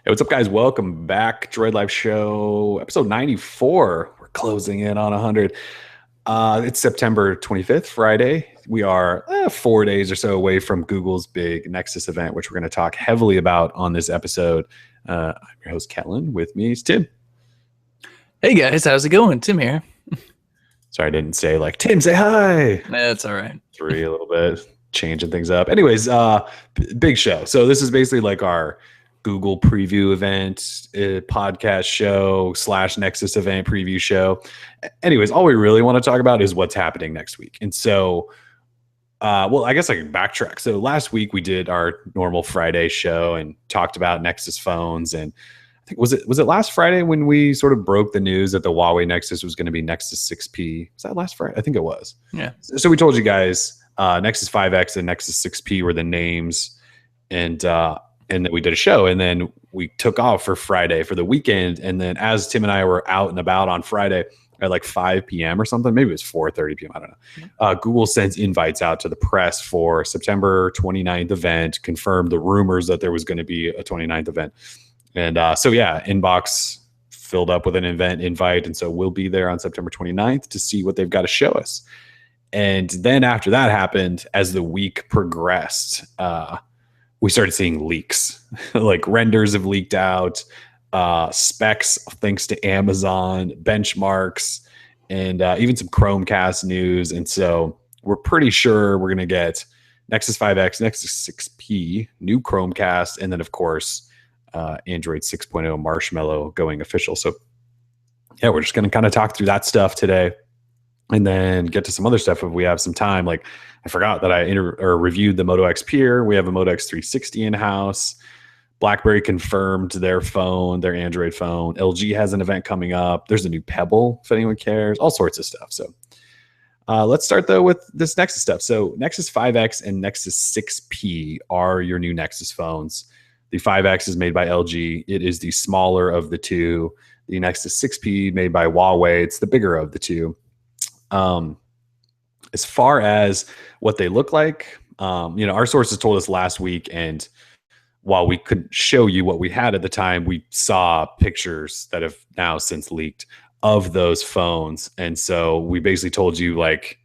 Hey, what's up, guys? Welcome back. Droid Life Show, episode 94. We're closing in on 100. It's September 25th, Friday. We are 4 days or so away from Google's big Nexus event, which we're going to talk heavily about on this episode. I'm your host, Kellen. With me is Tim. Hey, guys. How's it going? Tim here. Sorry, I didn't say like, Tim, say hi. That's all right. Three a little bit, changing things up. Anyways, big show. So this is basically like our Google preview event, podcast show / Nexus event preview show. Anyways, all we really want to talk about is what's happening next week. And so, well, I guess I can backtrack. So last week we did our normal Friday show and talked about Nexus phones. And I think was it last Friday when we sort of broke the news that the Huawei Nexus was going to be Nexus 6P? Was that last Friday? I think it was. Yeah. So we told you guys Nexus 5X and Nexus 6P were the names, and then we did a show, and then we took off for Friday for the weekend. And then as Tim and I were out and about on Friday at like 5 p.m. or something, maybe it was 4:30 p.m. I don't know. Google sends invites out to the press for September 29th event, confirmed the rumors that there was going to be a 29th event. And so, yeah, inbox filled up with an event invite. And so we'll be there on September 29th to see what they've got to show us. And then after that happened, as the week progressed, we started seeing leaks. Like renders have leaked out, specs thanks to Amazon, benchmarks, and even some Chromecast news. And so we're pretty sure we're going to get Nexus 5X, Nexus 6P, new Chromecast, and then, of course, Android 6.0 Marshmallow going official. So, yeah, we're just going to kind of talk through that stuff today and then get to some other stuff if we have some time. Like, I forgot that I reviewed the Moto X Pure. We have a Moto X 360 in-house. BlackBerry confirmed their phone, their Android phone. LG has an event coming up. There's a new Pebble, if anyone cares. All sorts of stuff. So let's start, though, with this Nexus stuff. So Nexus 5X and Nexus 6P are your new Nexus phones. The 5X is made by LG. It is the smaller of the two. The Nexus 6P made by Huawei. It's the bigger of the two. As far as what they look like, our sources told us last week, and while we couldn't show you what we had at the time, we saw pictures that have now since leaked of those phones. And so we basically told you, like,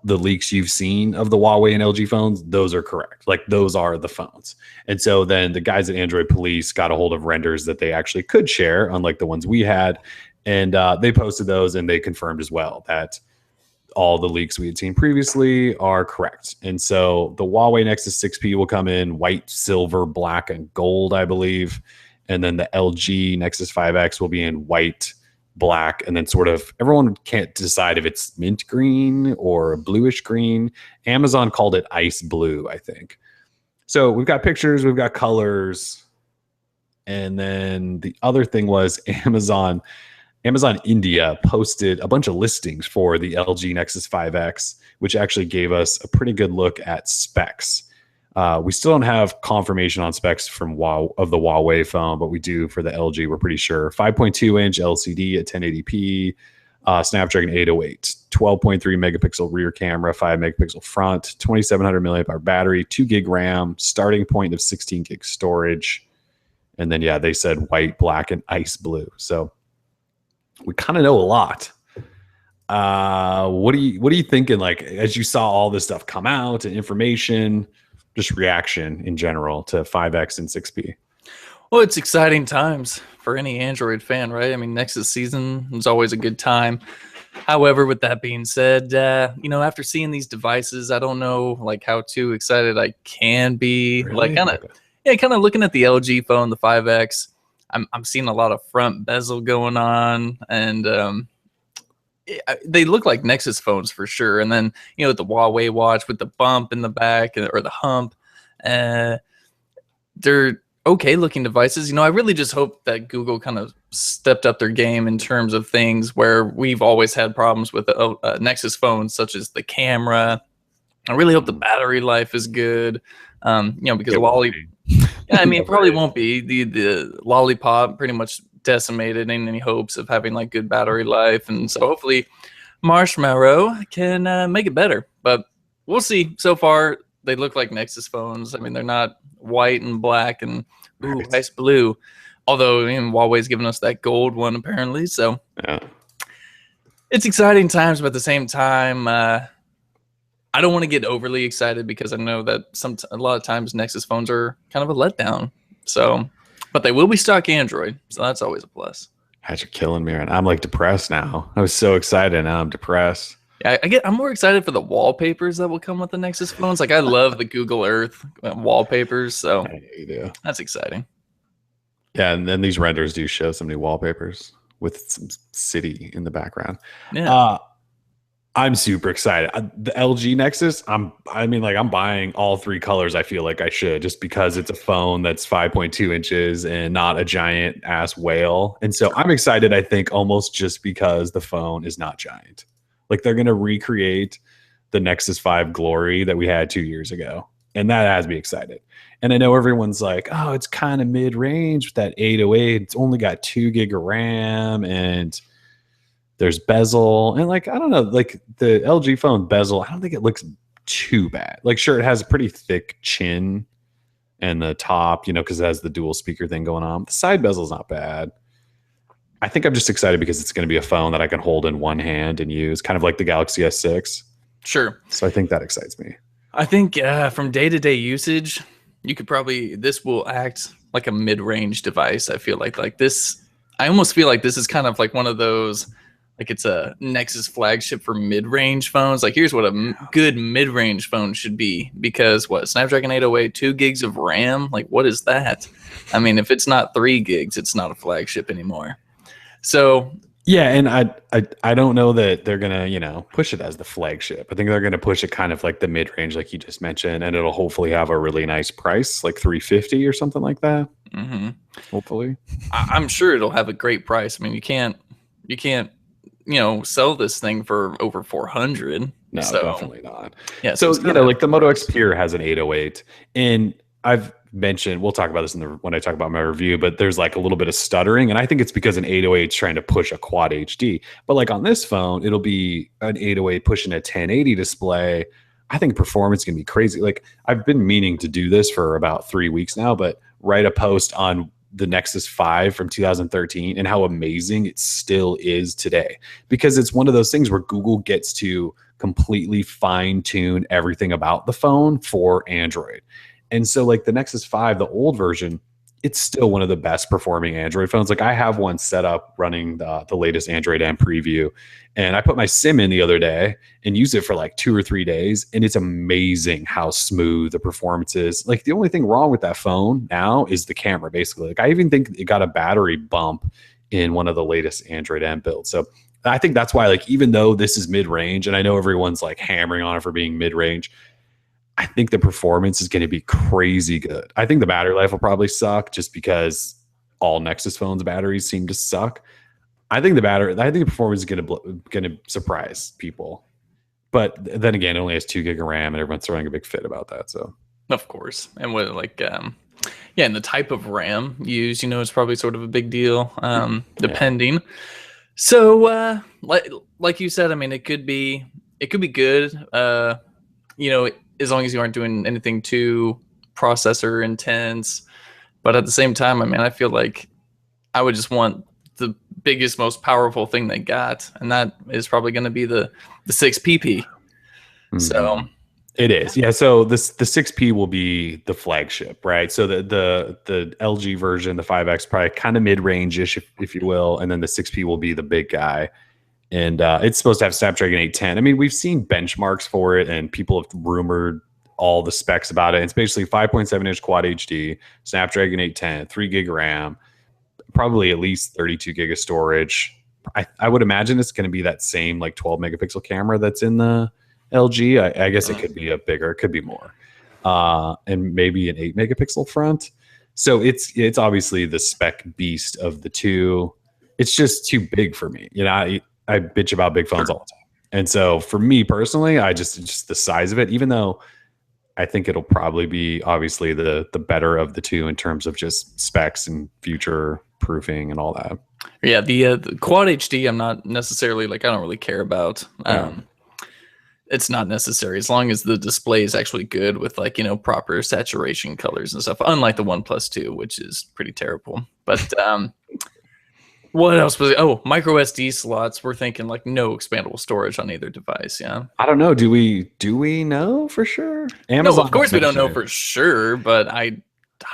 the leaks you've seen of the Huawei and LG phones, those are correct. Like, those are the phones. And so then the guys at Android Police got a hold of renders that they actually could share, unlike the ones we had. And they posted those, and they confirmed as well that all the leaks we had seen previously are correct. And so the Huawei Nexus 6P will come in white, silver, black, and gold, I believe. And then the LG Nexus 5X will be in white, black, and then sort of everyone can't decide if it's mint green or bluish green. Amazon called it ice blue, I think. So we've got pictures, we've got colors. And then the other thing was Amazon India posted a bunch of listings for the LG Nexus 5X, which actually gave us a pretty good look at specs. We still don't have confirmation on specs from of the Huawei phone, but we do for the LG. We're pretty sure. 5.2-inch LCD at 1080p, Snapdragon 808, 12.3 megapixel rear camera, 5 megapixel front, 2700 milliamp hour battery, 2 gig RAM, starting point of 16 gig storage. And then, yeah, they said white, black, and ice blue. So we kind of know a lot. What are you thinking? Like, as you saw all this stuff come out and information, just reaction in general to 5X and 6P. Well, it's exciting times for any Android fan, right? I mean, Nexus season is always a good time. However, with that being said, after seeing these devices, I don't know like how too excited I can be. Really? Like kind of looking at the LG phone, the 5X. I'm seeing a lot of front bezel going on, and they look like Nexus phones for sure. And then, the Huawei watch with the bump in the back or the hump, they're okay looking devices. I really just hope that Google kind of stepped up their game in terms of things where we've always had problems with the Nexus phones, such as the camera. I really hope the battery life is good. Because it probably won't be. The Lollipop pretty much decimated in any hopes of having like good battery life, and so hopefully Marshmallow can make it better. But we'll see. So far, they look like Nexus phones. I mean, they're not white and black and Right. nice blue. Although Huawei's given us that gold one apparently, so Yeah. it's exciting times. But at the same time, I don't want to get overly excited because I know that a lot of times Nexus phones are kind of a letdown. So, but they will be stock Android, so that's always a plus. God, you're killing me, man. I'm like depressed now. I was so excited, now I'm depressed. Yeah, I'm more excited for the wallpapers that will come with the Nexus phones. Like I love the Google Earth wallpapers, so Yeah, you do. that's exciting. Yeah, and then these renders do show so many wallpapers with some city in the background. Yeah. I'm super excited. The LG Nexus, I'm buying all 3 colors. I feel like I should, just because it's a phone that's 5.2 inches and not a giant ass whale. And so I'm excited, I think, almost just because the phone is not giant. Like they're going to recreate the Nexus 5 glory that we had 2 years ago. And that has me excited. And I know everyone's like, oh, it's kind of mid-range with that 808. It's only got 2 gig of RAM and there's bezel. And like, I don't know, like the LG phone bezel, I don't think it looks too bad. Like, sure, it has a pretty thick chin and the top, because it has the dual speaker thing going on. The side bezel's not bad. I think I'm just excited because it's going to be a phone that I can hold in one hand and use, kind of like the Galaxy S6. Sure. So I think that excites me. I think from day-to-day usage, this will act like a mid-range device. I feel like this, I almost feel like this is kind of like one of those, like it's a Nexus flagship for mid-range phones. Like here's what a good mid-range phone should be, because Snapdragon 808, 2 gigs of RAM, like what is that? I mean, if it's not 3 gigs, it's not a flagship anymore. So yeah, and I don't know that they're gonna push it as the flagship. I think they're gonna push it kind of like the mid range, like you just mentioned, and it'll hopefully have a really nice price, like $350 or something like that. Mm-hmm. Hopefully, I'm sure it'll have a great price. I mean, you can't sell this thing for over 400. No, so, definitely not. Yeah. So like the Moto X Pure has an 808, and I've mentioned, we'll talk about this when I talk about my review, but there's like a little bit of stuttering, and I think it's because an 808 is trying to push a quad HD. But like on this phone, it'll be an 808 pushing a 1080 display. I think performance can be crazy. Like I've been meaning to do this for about 3 weeks now, but write a post on the Nexus 5 from 2013 and how amazing it still is today, because it's one of those things where Google gets to completely fine tune everything about the phone for Android. And so like the Nexus 5, the old version, it's still one of the best performing Android phones. Like I have one set up running the latest Android M preview, and I put my SIM in the other day and used it for like 2 or 3 days. And it's amazing how smooth the performance is. Like the only thing wrong with that phone now is the camera, basically. Like I even think it got a battery bump in one of the latest Android M builds. So I think that's why, like, even though this is mid-range, and I know everyone's like hammering on it for being mid-range, I think the performance is going to be crazy good. I think the battery life will probably suck just because all Nexus phones batteries seem to suck. I think the performance is going to surprise people. But then again, it only has 2 gig of RAM, and everyone's throwing a big fit about that. So of course, and what and the type of RAM used, it's probably sort of a big deal, depending. Yeah. So, like you said, I mean, it could be good. As long as you aren't doing anything too processor intense. But at the same time, I mean, I feel like I would just want the biggest, most powerful thing they got, and that is probably going to be the 6PP. Mm-hmm. So it is, yeah. So the 6P will be the flagship, right? So the LG version, the 5X, probably kind of mid-range-ish, if you will, and then the 6P will be the big guy. And it's supposed to have Snapdragon 810. I mean, we've seen benchmarks for it, and people have rumored all the specs about it. It's basically 5.7-inch quad HD, Snapdragon 810, 3 gig RAM, probably at least 32 gig of storage. I would imagine it's going to be that same like 12 megapixel camera that's in the LG. I guess it could be a bigger, it could be more, and maybe an 8 megapixel front. So it's obviously the spec beast of the two. It's just too big for me. I bitch about big phones all the time. And so for me personally, just the size of it, even though I think it'll probably be obviously the better of the two in terms of just specs and future proofing and all that. Yeah, the quad HD, I'm not necessarily I don't really care about. it's not necessary as long as the display is actually good with like, you know, proper saturation colors and stuff. Unlike the OnePlus 2, which is pretty terrible. But what else was it? Oh, micro SD slots. We're thinking like no expandable storage on either device. Yeah. I don't know. Do we know for sure? Amazon. No, of course we don't know for sure, but I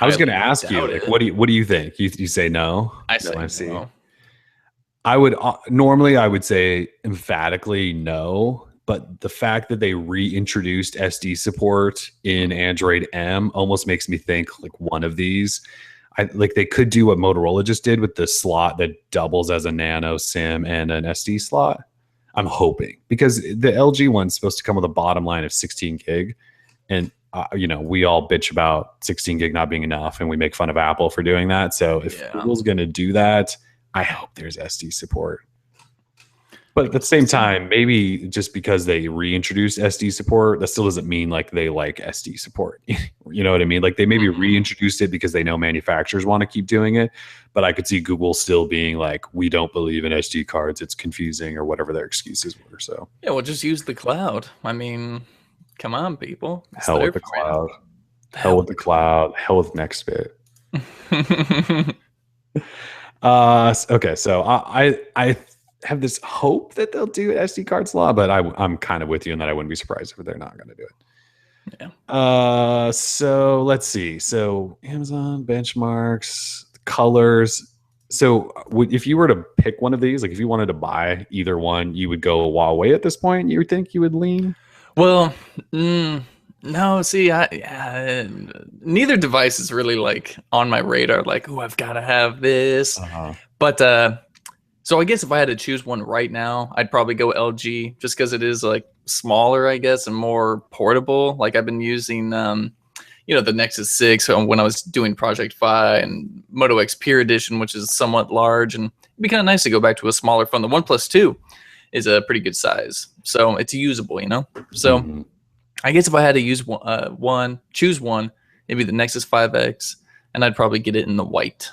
was going to ask you, like, what do you think? You say no? I say no. I would normally I would say emphatically no, but the fact that they reintroduced SD support in Android M almost makes me think like one of these. Like they could do what Motorola just did with the slot that doubles as a nano SIM and an SD slot. I'm hoping, because the LG one's supposed to come with a bottom line of 16 gig, and you know, we all bitch about 16 gig not being enough, and we make fun of Apple for doing that. So if Google's going to do that, I hope there's SD support. But at the same time, maybe just because they reintroduced SD support, that still doesn't mean like they like SD support. You know what I mean? Like they maybe reintroduced it because they know manufacturers want to keep doing it. But I could see Google still being like, we don't believe in SD cards. It's confusing, or whatever their excuses were. So yeah, well, just use the cloud. I mean, come on, people. Hell with the cloud. Hell with the cloud. Hell with Nextbit. Okay, so I have this hope that they'll do SD card slot, but I'm kind of with you in that I wouldn't be surprised if they're not going to do it. Yeah. So let's see. So Amazon benchmarks, colors. So if you were to pick one of these, like if you wanted to buy either one, you would go Huawei at this point. You would think you would lean? Well, no. See, neither device is really like on my radar. Like, oh, I've got to have this. But so I guess if I had to choose one right now, I'd probably go LG, just because it is like smaller, I guess, and more portable. Like I've been using, you know, the Nexus 6 when I was doing Project Fi, and Moto X Pure edition, which is somewhat large, and it'd be kind of nice to go back to a smaller phone. The OnePlus 2 is a pretty good size, so it's usable, you know. So I guess if I had to use choose one, maybe the Nexus 5X, and I'd probably get it in the white.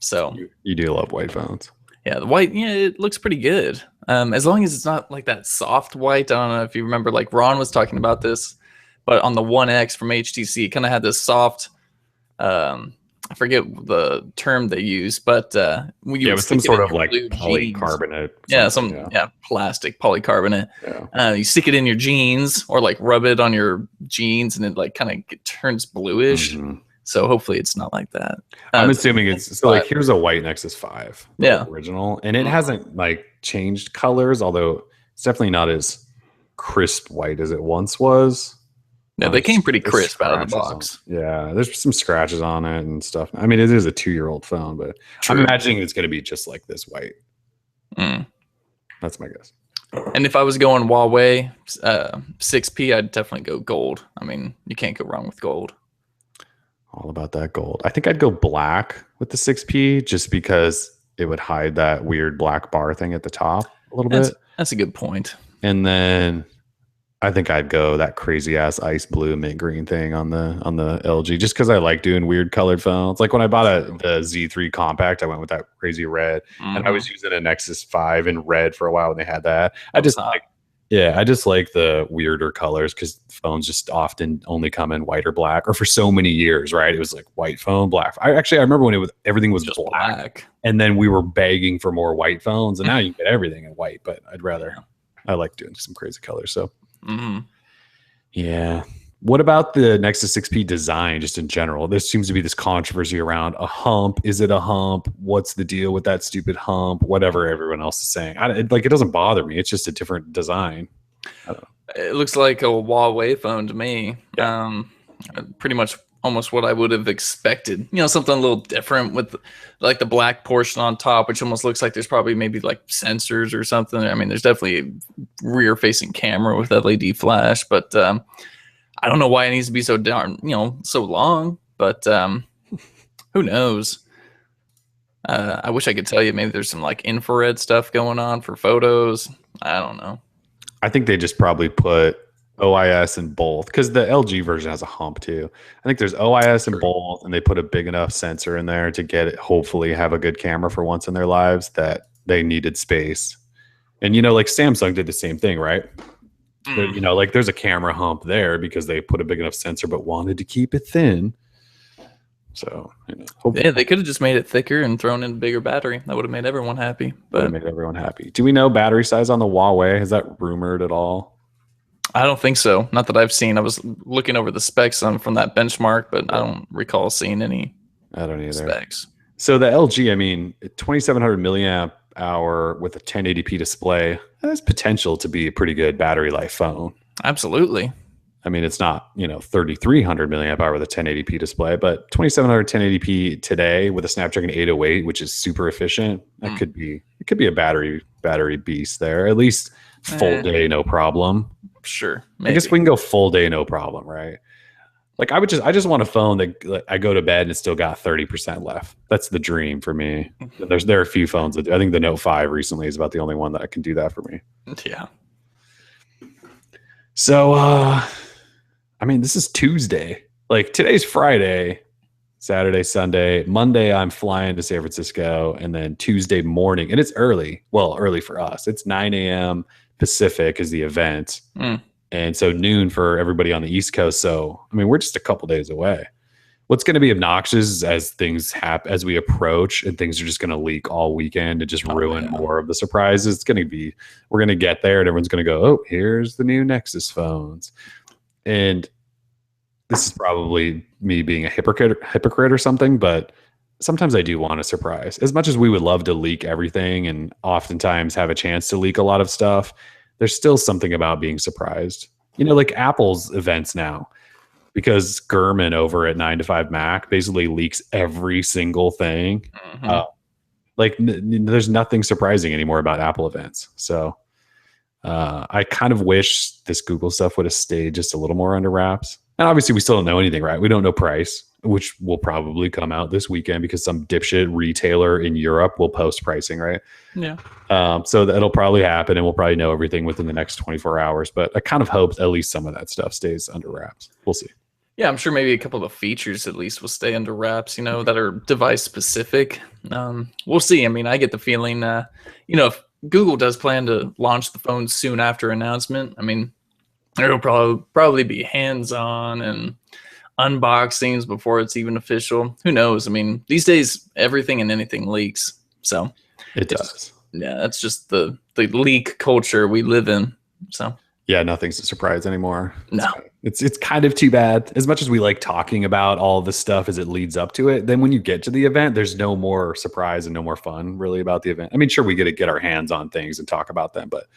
So you do love white phones. Yeah, the white, yeah, it looks pretty good. As long as it's not like that soft white. I don't know if you remember, like Ron was talking about this, but on the One X from HTC, it kind of had this soft, I forget the term they use, but it was some sort of like polycarbonate. Plastic polycarbonate. You stick it in your jeans or like rub it on your jeans, and it like kind of turns bluish. So hopefully it's not like that. I'm assuming it's so like here's a white Nexus 5, original, and it hasn't like changed colors, although it's definitely not as crisp white as it once was. Yeah, they came pretty crisp out of the box. There's some scratches on it and stuff. I mean, it is a 2-year-old phone, but I'm imagining it's going to be just like this white. That's my guess. And if I was going Huawei 6P, I'd definitely go gold. I mean, you can't go wrong with gold. All about that gold. I think I'd go black with the 6P, just because it would hide that weird black bar thing at the top a little bit. That's a good point. And then I think I'd go that crazy ass ice blue mint green thing on the LG, just because I like doing weird colored phones. Like when I bought the Z3 compact, I went with that crazy red, and I was using a Nexus 5 in red for a while when they had that. I just like the weirder colors, because phones just often only come in white or black, or for so many years, right? It was like white phone, black. I remember when everything was just black, and then we were begging for more white phones, and now you get everything in white. But I like doing some crazy colors. So yeah. What about the Nexus 6P design just in general? There seems to be this controversy around a hump. Is it a hump? What's the deal with that stupid hump? Whatever everyone else is saying. It doesn't bother me. It's just a different design. I don't know. It looks like a Huawei phone to me. Pretty much almost what I would have expected. You know, something a little different with like the black portion on top, which almost looks like there's probably maybe like sensors or something. I mean, there's definitely a rear-facing camera with LED flash, but I don't know why it needs to be so darn, so long, but who knows? I wish I could tell you. Maybe there's some like infrared stuff going on for photos. I don't know. I think they just probably put OIS in both, because the LG version has a hump too. I think there's OIS in both, and they put a big enough sensor in there to get it, hopefully have a good camera for once in their lives, that they needed space. And like Samsung did the same thing, right? You know, like there's a camera hump there because they put a big enough sensor but wanted to keep it thin. So, you know, Yeah, they could have just made it thicker and thrown in a bigger battery. That would have made everyone happy. Would have made everyone happy. Do we know battery size on the Huawei? Is that rumored at all? I don't think so. Not that I've seen. I was looking over the specs from that benchmark, but I don't recall seeing any I don't either. specs. So the LG, I mean, 2700 milliamp hour with a 1080p display, has potential to be a pretty good battery life phone. Absolutely. I mean, it's not, you know, 3300 milliamp hour with a 1080p display, but 2700 1080p today with a Snapdragon 808, which is super efficient, that could be, it could be a battery beast there. At least full day, no problem. Sure. Maybe. I guess we can go full day, no problem, right? Like I just want a phone that like, I go to bed and it's still got 30% left. That's the dream for me. There are a few phones that I think the Note 5 recently is about the only one that can do that for me. Yeah. So, I mean, this is Tuesday. Like today's Friday, Saturday, Sunday, Monday, I'm flying to San Francisco, and then Tuesday morning, and it's early. Well, early for us. It's 9 a.m. Pacific is the event. And so noon for everybody on the East Coast. So, I mean, we're just a couple days away. What's going to be obnoxious is as things happen, as we approach, and things are just going to leak all weekend and just ruin more of the surprises. It's going to be, we're going to get there and everyone's going to go, oh, here's the new Nexus phones. And this is probably me being a hypocrite or something, but sometimes I do want a surprise. As much as we would love to leak everything and oftentimes have a chance to leak a lot of stuff, there's still something about being surprised. You know, like Apple's events now, because Gurman over at 9 to 5 Mac basically leaks every single thing. There's nothing surprising anymore about Apple events. So I kind of wish this Google stuff would have stayed just a little more under wraps. And obviously we still don't know anything, right? We don't know price, which will probably come out this weekend because some dipshit retailer in Europe will post pricing, right? Yeah. So that'll probably happen and we'll probably know everything within the next 24 hours. But I kind of hope at least some of that stuff stays under wraps. We'll see. Yeah, I'm sure maybe a couple of the features at least will stay under wraps, you know, that are device specific. We'll see. I mean, I get the feeling, you know, if Google does plan to launch the phone soon after announcement, I mean, there'll probably be hands-on and unboxings before it's even official. Who knows? I mean, these days, everything and anything leaks. So it does. Yeah, that's just the leak culture we live in. So yeah, nothing's a surprise anymore. No. It's kind of too bad. As much as we like talking about all this stuff as it leads up to it, then when you get to the event, there's no more surprise and no more fun really about the event. I mean, sure, we get to get our hands on things and talk about them, but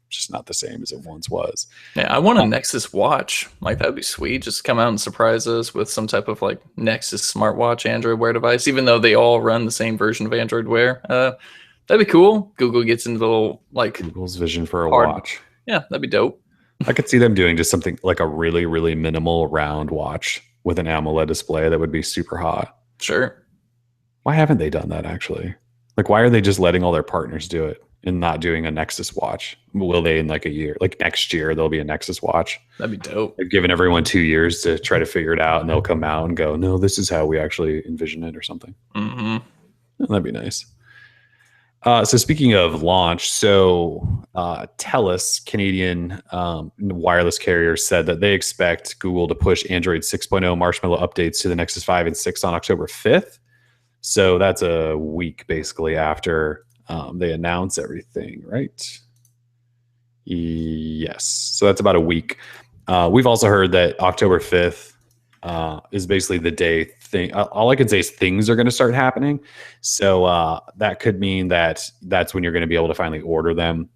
it's just not the same as it once was. Yeah, I want a Nexus watch. Like, that'd be sweet. Just come out and surprise us with some type of like Nexus smartwatch, Android Wear device, even though they all run the same version of Android Wear. That'd be cool. Google gets into the little like Google's vision for a watch. Yeah, that'd be dope. I could see them doing just something like a really, really minimal round watch with an AMOLED display that would be super hot. Sure. Why haven't they done that actually? Like, why are they just letting all their partners do it and not doing a Nexus watch? Will they in like a year? Like next year, there'll be a Nexus watch. That'd be dope. They've given everyone 2 years to try to figure it out and they'll come out and go, no, this is how we actually envision it or something. That'd be nice. So speaking of launch, TELUS, Canadian wireless carrier, said that they expect Google to push Android 6.0 Marshmallow updates to the Nexus 5 and 6 on October 5th. So that's a week basically after they announce everything, right? Yes. So that's about a week. We've also heard that October 5th is basically the day all I can say is things are going to start happening. So that could mean that that's when you're going to be able to finally order them.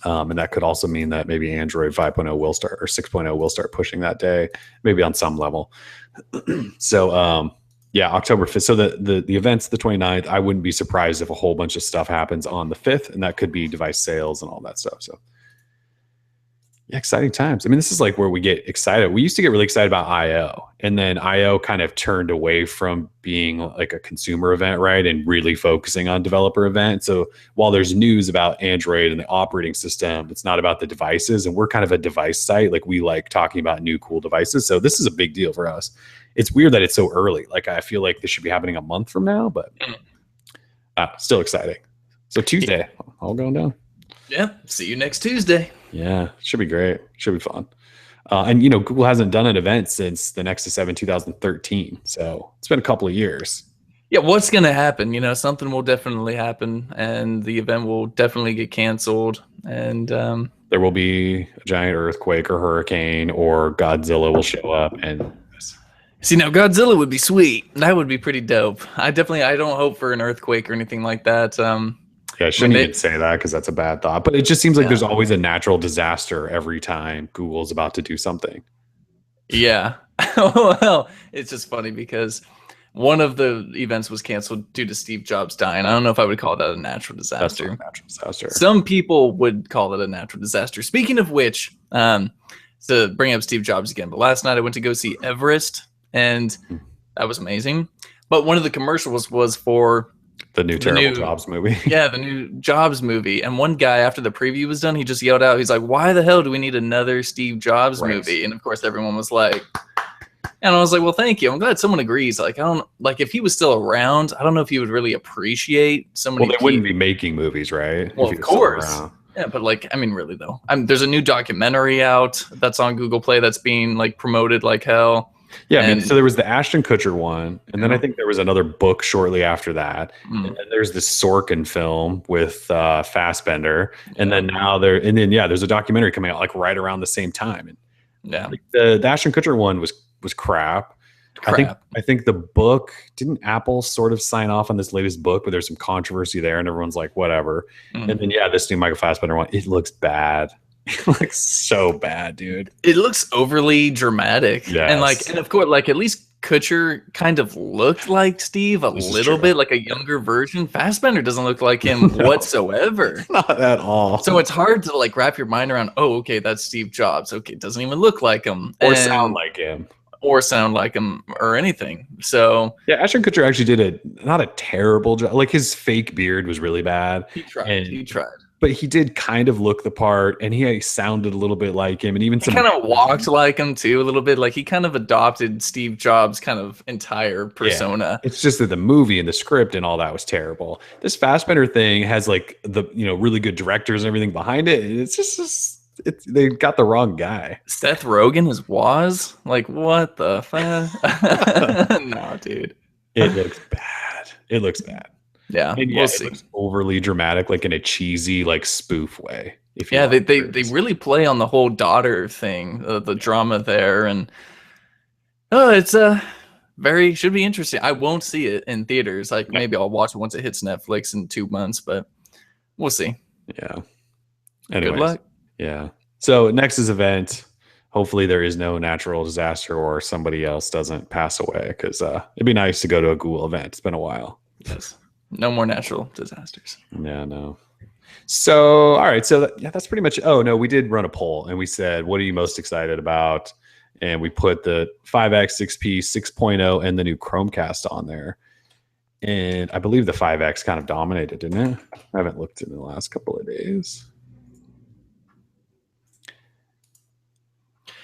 And that could also mean that maybe Android 5.0 will start or 6.0 will start pushing that day, maybe on some level. So yeah, October 5th. So the event's the 29th. I wouldn't be surprised if a whole bunch of stuff happens on the 5th, and that could be device sales and all that stuff. So yeah, exciting times. I mean, this is like where we get excited. We used to get really excited about I/O, and then I/O kind of turned away from being like a consumer event, right? And really focusing on developer event. So while there's news about Android and the operating system, it's not about the devices. And we're kind of a device site. Like we like talking about new cool devices. So this is a big deal for us. It's weird that it's so early. Like I feel like this should be happening a month from now, but still exciting. So Tuesday, all going down. Yeah. See you next Tuesday. Yeah, should be great. Should be fun. And you know, Google hasn't done an event since the Nexus 7 2013, so it's been a couple of years. Yeah, what's gonna happen? You know, something will definitely happen, and the event will definitely get canceled. And There will be a giant earthquake or hurricane, or Godzilla will show up and. see, now Godzilla would be sweet. That would be pretty dope. I don't hope for an earthquake or anything like that. Yeah, I shouldn't even say that because that's a bad thought. But it just seems like there's always a natural disaster every time Google's about to do something. Yeah. Well, it's just funny because one of the events was canceled due to Steve Jobs dying. I don't know if I would call that a natural disaster. That's not a natural disaster. Some people would call it a natural disaster. Speaking of which, to bring up Steve Jobs again, but last night I went to go see Everest, and that was amazing. But one of the commercials was for the new Jobs movie. Yeah, the new Jobs movie. And one guy, after the preview was done, he just yelled out, he's like, "Why the hell do we need another Steve Jobs movie?" And of course, everyone was like, and I was like, well, thank you. I'm glad someone agrees. Like, I don't like if he was still around, I don't know if he would really appreciate somebody. Well, they wouldn't be making movies, right? Well, of course. Yeah, but like, I mean, really though, there's a new documentary out that's on Google Play that's being like promoted like hell. Yeah, I mean, so there was the Ashton Kutcher one, and then I think there was another book shortly after that. And then there's this Sorkin film with Fassbender, and then there's a documentary coming out like right around the same time. And like, the Ashton Kutcher one was crap. I think the book, didn't Apple sort of sign off on this latest book, but there's some controversy there, and everyone's like, whatever. And then this new Michael Fassbender one, it looks bad. It looks so bad, dude. It looks overly dramatic. Yes. And of course, like at least Kutcher kind of looked like Steve a little bit, like a younger version. Fassbender doesn't look like him whatsoever. Not at all. So it's hard to like wrap your mind around, oh, okay, that's Steve Jobs. Okay, it doesn't even look like him. Or sound like him. Or sound like him or anything. So yeah, Ashton Kutcher actually did not a terrible job. Like his fake beard was really bad. He tried. But he did kind of look the part, and he sounded a little bit like him, and even he kind of walked like him too, a little bit. Like he kind of adopted Steve Jobs' kind of entire persona. Yeah. It's just that the movie and the script and all that was terrible. This Fassbender thing has like the really good directors and everything behind it. It's just they got the wrong guy. Seth Rogen as Woz? Like what the fuck? No, dude. It looks bad. It looks bad. Yeah, and we'll see. It looks overly dramatic, like in a cheesy, like spoof way. They really play on the whole daughter thing, the drama there, and it's should be interesting. I won't see it in theaters. Like maybe I'll watch it once it hits Netflix in 2 months, but we'll see. Yeah. Anyways, good luck. Yeah. So Nexus event. Hopefully there is no natural disaster or somebody else doesn't pass away, because it'd be nice to go to a Google event. It's been a while. Yes. No more natural disasters. Yeah, no. So, all right. So, that's pretty much. Oh, no, we did run a poll, and we said, what are you most excited about? And we put the 5X, 6P, 6.0, and the new Chromecast on there. And I believe the 5X kind of dominated, didn't it? I haven't looked in the last couple of days.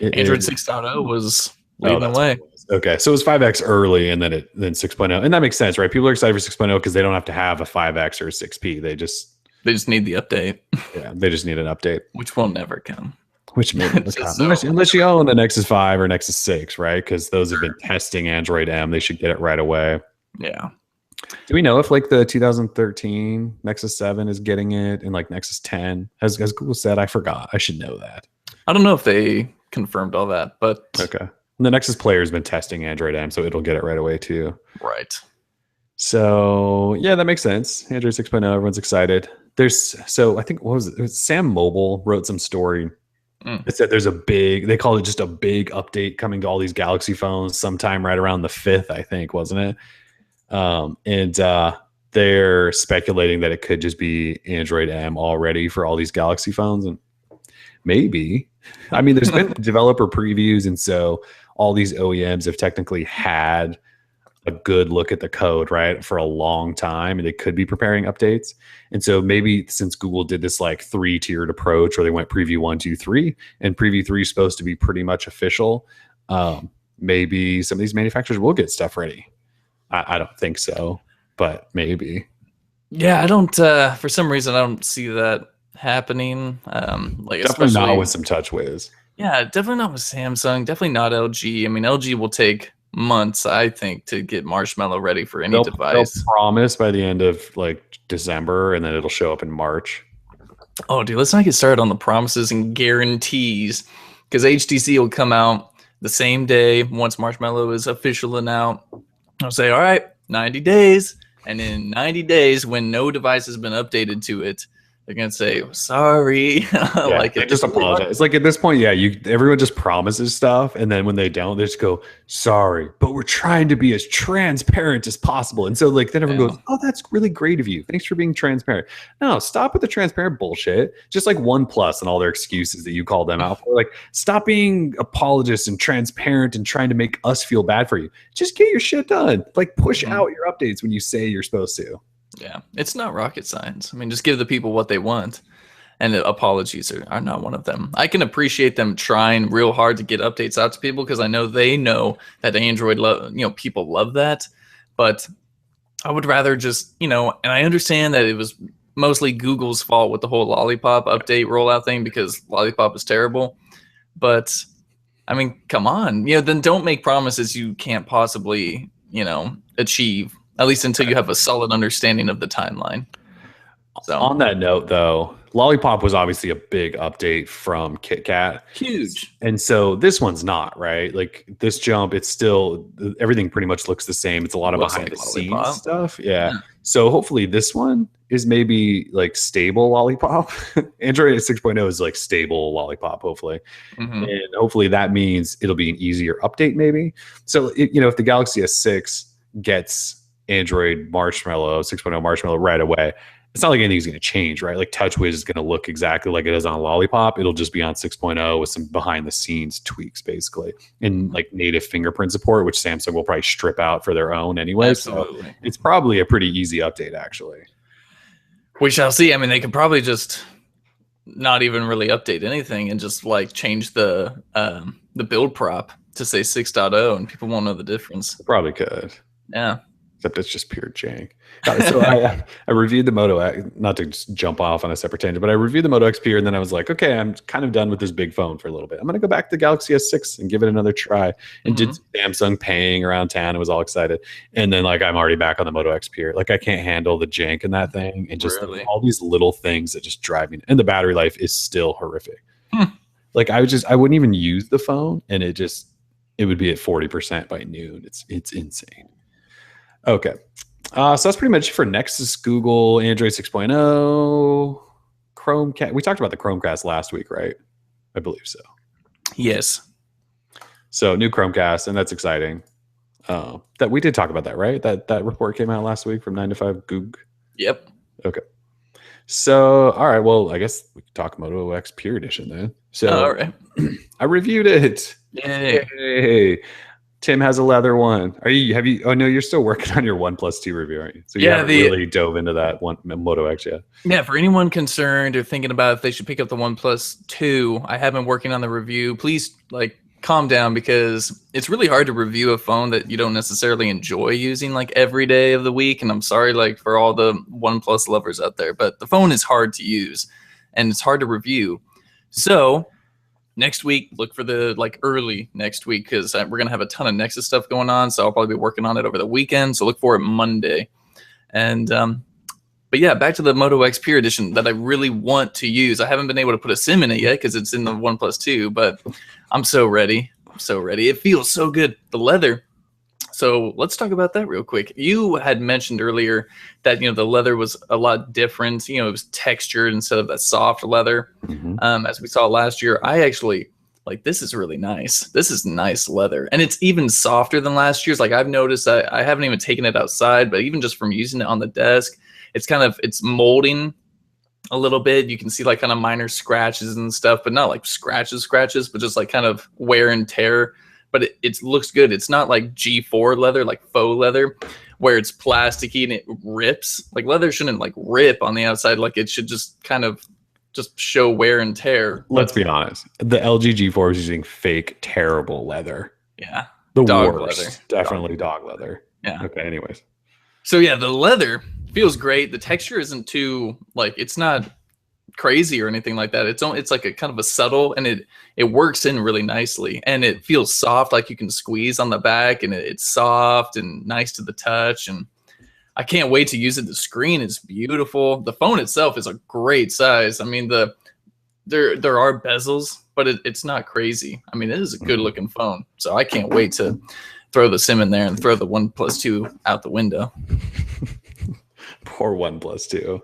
Android 6.0 was leading the way. Okay, so it was 5X early, and then 6.0, and that makes sense, right? People are excited for 6.0 because they don't have to have a 5X or a 6P. They just need the update. Yeah, they just need an update, which will never come. Which may never come unless you own a Nexus 5 or Nexus 6, right? Because those have been testing Android M. They should get it right away. Yeah. Do we know if like the 2013 Nexus 7 is getting it, and like Nexus 10 has Google said? I forgot. I should know that. I don't know if they confirmed all that, but okay. And the Nexus player has been testing Android M, so it'll get it right away too. Right. So yeah, that makes sense. Android 6.0, everyone's excited. I think what was it? It was Sam Mobile wrote some story. It said there's they called it just a big update coming to all these Galaxy phones sometime right around the 5th, I think, wasn't it? And they're speculating that it could just be Android M already for all these Galaxy phones, and maybe. I mean, there's been developer previews, and so all these OEMs have technically had a good look at the code, right, for a long time, and they could be preparing updates. And so maybe since Google did this like 3-tiered approach where they went preview 1, 2, 3, and preview 3 is supposed to be pretty much official, maybe some of these manufacturers will get stuff ready. I don't think so, but maybe. Yeah, I don't, for some reason, I don't see that happening. Like Definitely not especially with some TouchWiz. yeah, definitely not with Samsung. Definitely not LG. I mean, LG will take months, I think, to get Marshmallow ready for any They'll device. promise by the end of like December, and then it'll show up in March. Oh, dude, let's not get started on the promises and guarantees because HTC will come out the same day once Marshmallow is official and out. I'll say, all right, 90 days. And in 90 days, when no device has been updated to it, they're going to say, sorry. Yeah, Like, they it's just really hard. apologize. Like at this point, yeah, everyone just promises stuff, and then when they don't, they just go, "Sorry, but we're trying to be as transparent as possible." And so, like, then everyone Yeah. goes, "Oh, that's really great of you. Thanks for being transparent." No, stop with the transparent bullshit. Just like OnePlus and all their excuses that you call them out for. Like, stop being apologists and transparent and trying to make us feel bad for you. Just get your shit done. Like, push Mhm. out your updates when you say you're supposed to. Yeah, it's not rocket science. I mean, just give the people what they want. And the apologies are not one of them. I can appreciate them trying real hard to get updates out to people because I know they know that Android, people love that. But I would rather just, and I understand that it was mostly Google's fault with the whole Lollipop update rollout thing because Lollipop is terrible. But I mean, come on, then don't make promises you can't possibly, achieve, at least until you have a solid understanding of the timeline. So On that note, though, Lollipop was obviously a big update from KitKat. huge. And so this one's not, right? Like this jump, it's still everything pretty much looks the same. It's a lot of Looks behind like the scenes Lollipop. stuff. Yeah. Yeah. So hopefully this one is maybe like stable Lollipop. Android 6.0 is like stable Lollipop, hopefully. Mhm. And hopefully that means it'll be an easier update, maybe. So, if the Galaxy S6 gets Android Marshmallow, 6.0 Marshmallow right away, it's not like anything's going to change, right? Like TouchWiz is going to look exactly like it is on a Lollipop. It'll just be on 6.0 with some behind the scenes tweaks, basically, and like native fingerprint support, which Samsung will probably strip out for their own anyway. Absolutely. So it's probably a pretty easy update, actually. We shall see. I mean, they could probably just not even really update anything and just like change the build prop to say 6.0 and people won't know the difference. Probably could. Yeah. Except it's just pure jank. So I reviewed the Moto X, not to just jump off on a separate tangent, but I reviewed the Moto X Pure, and then I was like, okay, I'm kind of done with this big phone for a little bit. I'm going to go back to the Galaxy S6 and give it another try. And did Samsung paying around town. I was all excited. And then like I'm already back on the Moto X Pure. Like I can't handle the jank in that thing, and just Really? all these little things that just drive me. And the battery life is still horrific. Like I wouldn't even use the phone, and it would be at 40% by noon. It's insane. Okay. So that's pretty much for Nexus, Google, Android 6.0, Chromecast. We talked about the Chromecast last week, right? I believe so. Yes. So new Chromecast, and that's exciting. That we did talk about that, right? That report came out last week from 9 to 5 Goog. Yep. Okay. So, all right. Well, I guess we can talk Moto X Pure Edition then. So, All right. I reviewed it. Yay. Hey. Tim has a leather one. Oh no, you're still working on your OnePlus 2 review, aren't you? So you haven't really dove into that one Moto X yet. Yeah, for anyone concerned or thinking about if they should pick up the OnePlus 2, I have been working on the review. Please calm down because it's really hard to review a phone that you don't necessarily enjoy using like every day of the week. And I'm sorry for all the OnePlus lovers out there, but the phone is hard to use and it's hard to review. So next week, look for the early next week because we're going to have a ton of Nexus stuff going on. So I'll probably be working on it over the weekend. So look for it Monday. And, but yeah, back to the Moto X Pure Edition that I really want to use. I haven't been able to put a SIM in it yet because it's in the OnePlus 2, but I'm so ready. It feels so good. The leather. So let's talk about that real quick. You had mentioned earlier that, the leather was a lot different. It was textured instead of that soft leather. As we saw last year, I actually this is really nice. This is nice leather. And it's even softer than last year's. I've noticed that I haven't even taken it outside, but even just from using it on the desk, it's molding a little bit. You can see kind of minor scratches and stuff, but not scratches, but just kind of wear and tear. But it looks good. It's not like G4 leather, like faux leather, where it's plasticky and it rips. Leather shouldn't rip on the outside. It should just kind of just show wear and tear. Let's be honest. The LG G4 is using fake, terrible leather. Yeah. The dog worst. leather. Definitely dog leather. Yeah. Okay, anyways. So yeah, the leather feels great. The texture isn't too it's not crazy or anything like that. It's like a kind of a subtle, and it works in really nicely, and it feels soft, like you can squeeze on the back, and it's soft and nice to the touch. And I can't wait to use it. The screen is beautiful. The phone itself is a great size. I mean, there are bezels, but it's not crazy. I mean, it is a good looking phone. So I can't wait to throw the SIM in there and throw the OnePlus 2 out the window. Poor OnePlus 2.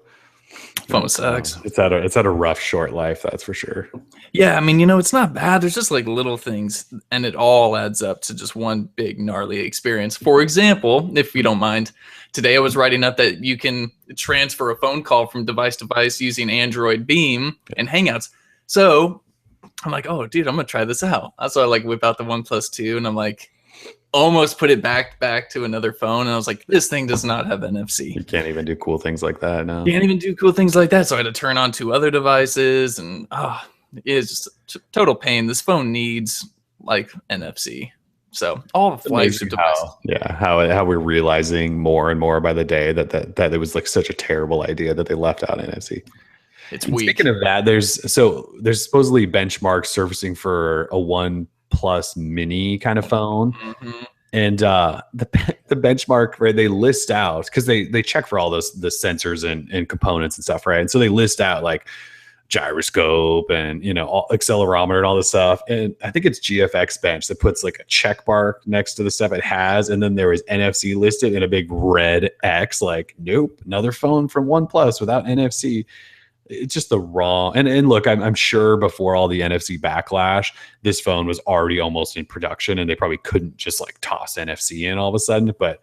Phone sucks. It's had a rough short life, that's for sure. Yeah, I mean, it's not bad. There's just like little things, and it all adds up to just one big gnarly experience. For example, if you don't mind, today I was writing up that you can transfer a phone call from device to device using Android Beam and Hangouts. So I'm like, oh, dude, I'm gonna try this out. So I like whip out the OnePlus 2, and I'm like, almost put it back to another phone, and I was like, this thing does not have NFC. You can't even do cool things like that. No, you can't even do cool things like that. So I had to turn on 2 other devices, and it's just total pain. This phone needs like NFC. So all the flagship devices. How we're realizing more and more by the day that it was like such a terrible idea that they left out NFC. It's weak. Speaking of that, there's supposedly benchmarks surfacing for a OnePlus Mini kind of phone. Mm-hmm. And the benchmark, right, they list out, because they check for all the sensors and components and stuff, right? And so they list out like gyroscope and accelerometer and all this stuff. And I think it's GFX Bench that puts like a check mark next to the stuff it has, and then there is NFC listed in a big red X, like, nope, another phone from OnePlus without NFC. It's just the wrong. And look, I'm sure before all the NFC backlash, this phone was already almost in production, and they probably couldn't just like toss NFC in all of a sudden. But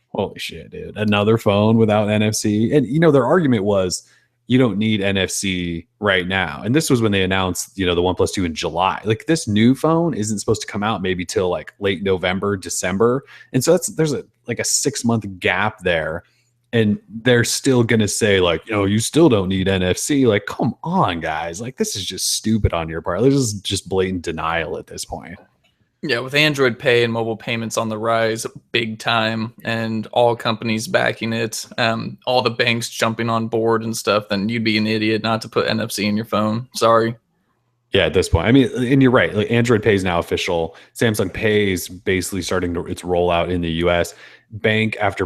holy shit, dude, another phone without NFC. And their argument was, you don't need NFC right now. And this was when they announced, the OnePlus 2 in July. Like, this new phone isn't supposed to come out maybe till like late November, December. And so there's a 6-month gap there. And they're still going to say, like, you still don't need NFC. Like, come on, guys. Like, this is just stupid on your part. This is just blatant denial at this point. Yeah, with Android Pay and mobile payments on the rise big time, and all companies backing it, all the banks jumping on board and stuff, then you'd be an idiot not to put NFC in your phone. Sorry. Yeah, at this point. I mean, and you're right. Like, Android Pay is now official. Samsung Pay is basically starting its rollout in the US. Bank after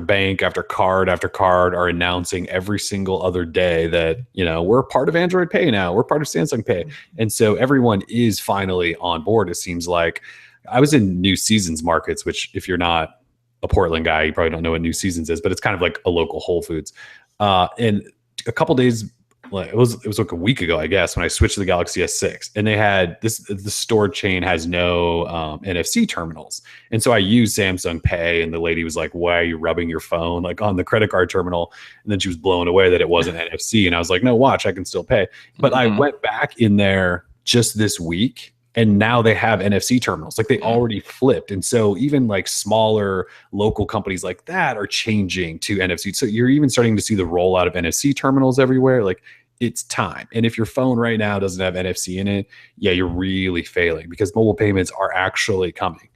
card after card are announcing every single other day that, we're part of Android Pay now. We're part of Samsung Pay. And so everyone is finally on board, it seems like. I was in New Seasons markets, which, if you're not a Portland guy, you probably don't know what New Seasons is, but it's kind of like a local Whole Foods. And a couple days, it was like a week ago, I guess, when I switched to the Galaxy S6, and they had the store chain has no NFC terminals. And so I used Samsung Pay, and the lady was like, why are you rubbing your phone like on the credit card terminal? And then she was blown away that it wasn't NFC. And I was like, no, watch, I can still pay. But I went back in there just this week, and now they have NFC terminals. Like, they already flipped. And so even like smaller local companies like that are changing to NFC. So you're even starting to see the rollout of NFC terminals everywhere. Like, it's time. And if your phone right now doesn't have NFC in it, yeah, you're really failing, because mobile payments are actually coming.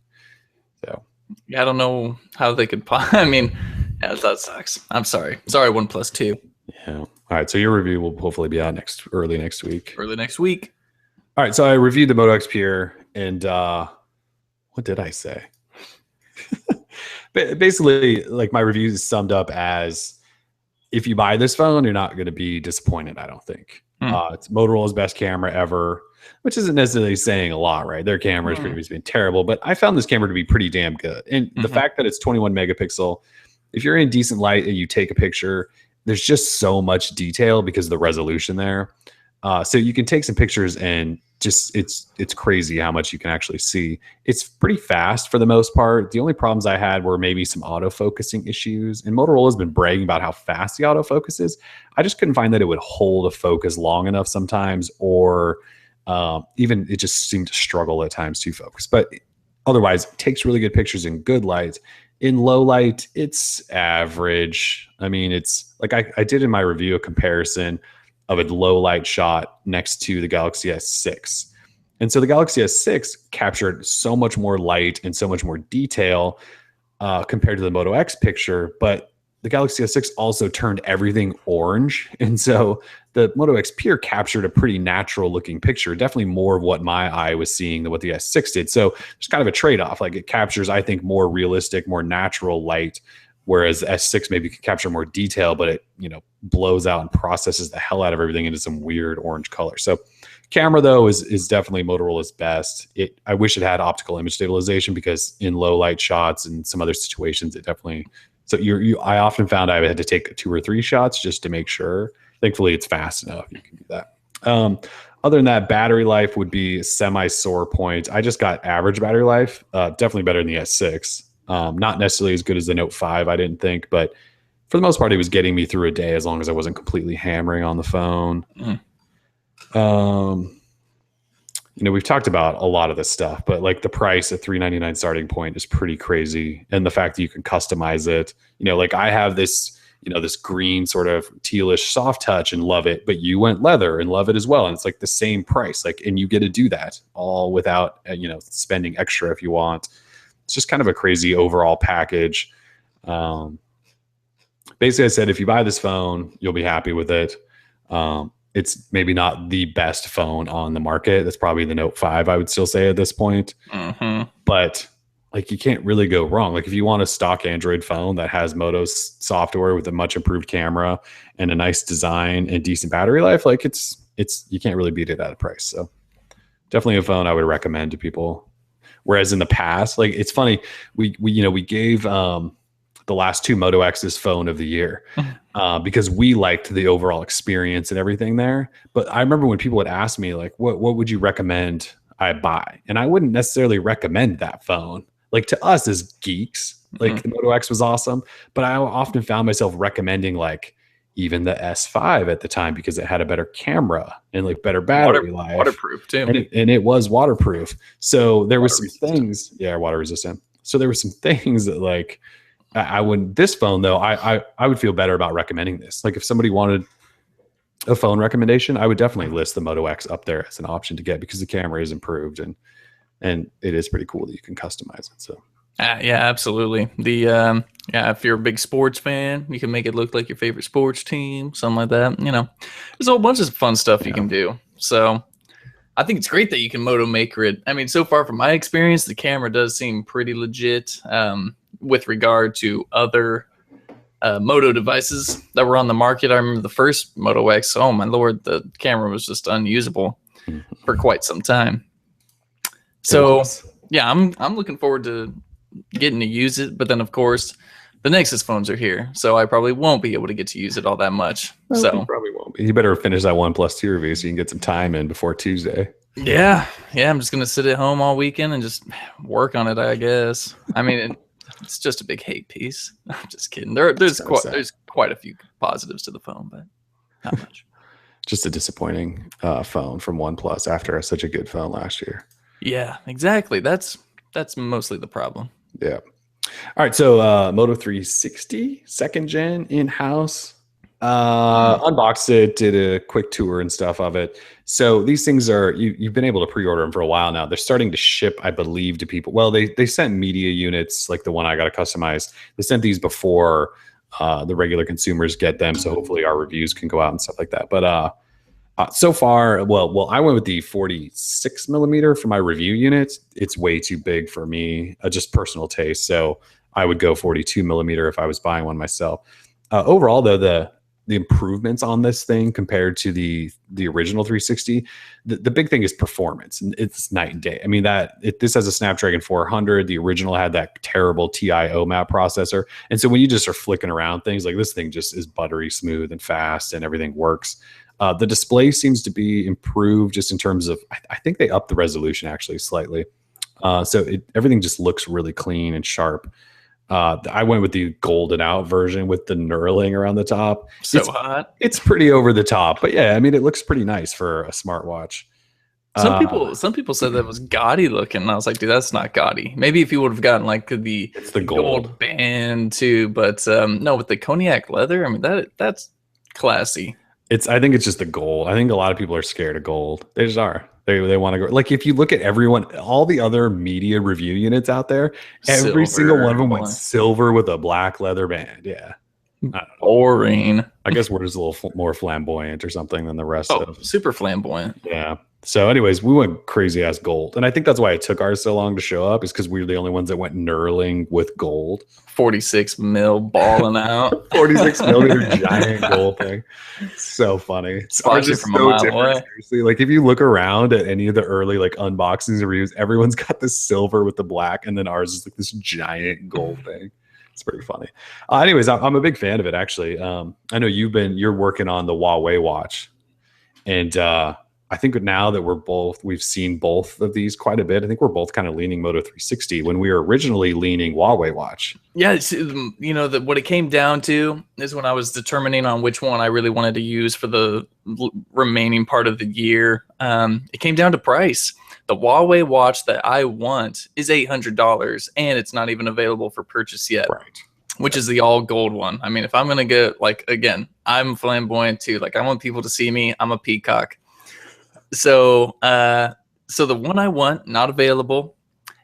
So yeah, I don't know how they could. I mean, yeah, that sucks. I'm sorry. Sorry, OnePlus 2. Yeah. All right. So your review will hopefully be out early next week. All right, so I reviewed the Moto X Pure, and what did I say? Basically, like, my review is summed up as, if you buy this phone, you're not going to be disappointed, I don't think. It's Motorola's best camera ever, which isn't necessarily saying a lot, right? Their camera has previously been terrible, but I found this camera to be pretty damn good. And the fact that it's 21 megapixel, if you're in decent light and you take a picture, there's just so much detail because of the resolution there. So you can take some pictures, and just it's crazy how much you can actually see. It's pretty fast for the most part. The only problems I had were maybe some autofocusing issues. And Motorola's been bragging about how fast the autofocus is. I just couldn't find that it would hold a focus long enough sometimes, or even it just seemed to struggle at times to focus. But otherwise, it takes really good pictures in good light. In low light, it's average. I mean, it's like I did in my review a comparison of a low light shot next to the Galaxy S6. And so the Galaxy S6 captured so much more light and so much more detail compared to the Moto X picture, but the Galaxy S6 also turned everything orange. And so the Moto X Pure captured a pretty natural looking picture, definitely more of what my eye was seeing than what the S6 did. So there's kind of a trade-off. Like it captures, I think, more realistic, more natural light, whereas the S6 maybe could capture more detail, but it, blows out and processes the hell out of everything into some weird orange color. So camera though is definitely Motorola's best. I wish it had optical image stabilization, because in low light shots and some other situations, it definitely. So I often found I had to take 2 or 3 shots just to make sure. Thankfully, it's fast enough. You can do that. Other than that, battery life would be a semi-sore point. I just got average battery life. Definitely better than the S6. Not necessarily as good as the Note 5, I didn't think. But for the most part, it was getting me through a day as long as I wasn't completely hammering on the phone. We've talked about a lot of this stuff, but like the price at $399 starting point is pretty crazy. And the fact that you can customize it, like I have this, this green sort of tealish soft touch and love it, but you went leather and love it as well. And it's like the same price, and you get to do that all without, spending extra if you want. It's just kind of a crazy overall package. Basically I said, if you buy this phone, you'll be happy with it. It's maybe not the best phone on the market. That's probably the Note 5, I would still say at this point. But like you can't really go wrong. Like if you want a stock Android phone that has Moto's software with a much improved camera and a nice design and decent battery life, like it's you can't really beat it at a price. So definitely a phone I would recommend to people. Whereas in the past, like it's funny, we gave the last 2 Moto X's phone of the year because we liked the overall experience and everything there. But I remember when people would ask me like, what would you recommend I buy? And I wouldn't necessarily recommend that phone. Like to us as geeks, like the Moto X was awesome, but I often found myself recommending like even the S5 at the time because it had a better camera and like better battery life. Waterproof too. And it was waterproof. So there were some things, water resistant. So there were some things that like, I wouldn't. This phone though, I would feel better about recommending this. Like if somebody wanted a phone recommendation, I would definitely list the Moto X up there as an option to get because the camera is improved and it is pretty cool that you can customize it. So yeah, absolutely. The if you're a big sports fan, you can make it look like your favorite sports team, something like that. There's a whole bunch of fun stuff you can do. So I think it's great that you can Moto Maker it. I mean, so far from my experience, the camera does seem pretty legit. With regard to other Moto devices that were on the market, I remember the first Moto X. Oh my lord, the camera was just unusable for quite some time. So yeah, I'm looking forward to getting to use it. But then of course, the Nexus phones are here, so I probably won't be able to get to use it all that much. Well, so you probably won't be. You better finish that OnePlus 2 review so you can get some time in before Tuesday. Yeah, I'm just gonna sit at home all weekend and just work on it, I guess. I mean. It's just a big hate piece. I'm just kidding. There's quite a few positives to the phone, but not much. Just a disappointing phone from OnePlus after such a good phone last year. Yeah, exactly. That's mostly the problem. Yeah. All right. So Moto 360 2nd gen in-house. Unboxed it, did a quick tour and stuff of it. So these things are you've been able to pre-order them for a while now. They're starting to ship, I believe, to people. Well, they sent media units like the one I got to customize. They sent these before the regular consumers get them, so hopefully our reviews can go out and stuff like that. But so far, well, I went with the 46 millimeter for my review unit. It's way too big for me, just personal taste. So I would go 42 millimeter if I was buying one myself. Overall, though, the improvements on this thing compared to the original 360, the big thing is performance, and it's night and day. I mean, this has a Snapdragon 400. The original had that terrible TI OMAP processor, and so when you just are flicking around things, like this thing just is buttery smooth and fast, and everything works. The display seems to be improved just in terms of, I think they upped the resolution actually slightly, so everything just looks really clean and sharp. I went with the golden out version with the knurling around the top. Hot. It's pretty over the top, but yeah, I mean, it looks pretty nice for a smartwatch. Some people said that was gaudy looking. And I was like, dude, that's not gaudy. Maybe if you would have gotten like the gold band too, but no, with the cognac leather, I mean that's classy. I think it's just the gold. I think a lot of people are scared of gold. They just are. They want to go. Like if you look at everyone, all the other media review units out there, every single one of them went silver with a black leather band. Yeah. Boring. I guess we're just a little more flamboyant or something than the rest of. Super flamboyant. Yeah. So, anyways, we went crazy ass gold, and I think that's why it took ours so long to show up. Is because we were the only ones that went knurling with gold. 46 mil balling out. 46 millimeter giant gold thing. So funny. Ours is from so different. Seriously, like if you look around at any of the early like unboxings and reviews, everyone's got the silver with the black, and then ours is like this giant gold thing. It's pretty funny. Anyways, I'm a big fan of it actually. I know you're working on the Huawei watch, and I think now that we've seen both of these quite a bit. I think we're both kind of leaning Moto 360 when we were originally leaning Huawei watch. Yeah, what it came down to is when I was determining on which one I really wanted to use for the remaining part of the year. It came down to price. The Huawei watch that I want is $800, and it's not even available for purchase yet. Right. Which is the all gold one. I mean, if I'm gonna get I'm flamboyant too. Like I want people to see me. I'm a peacock. So the one I want, not available,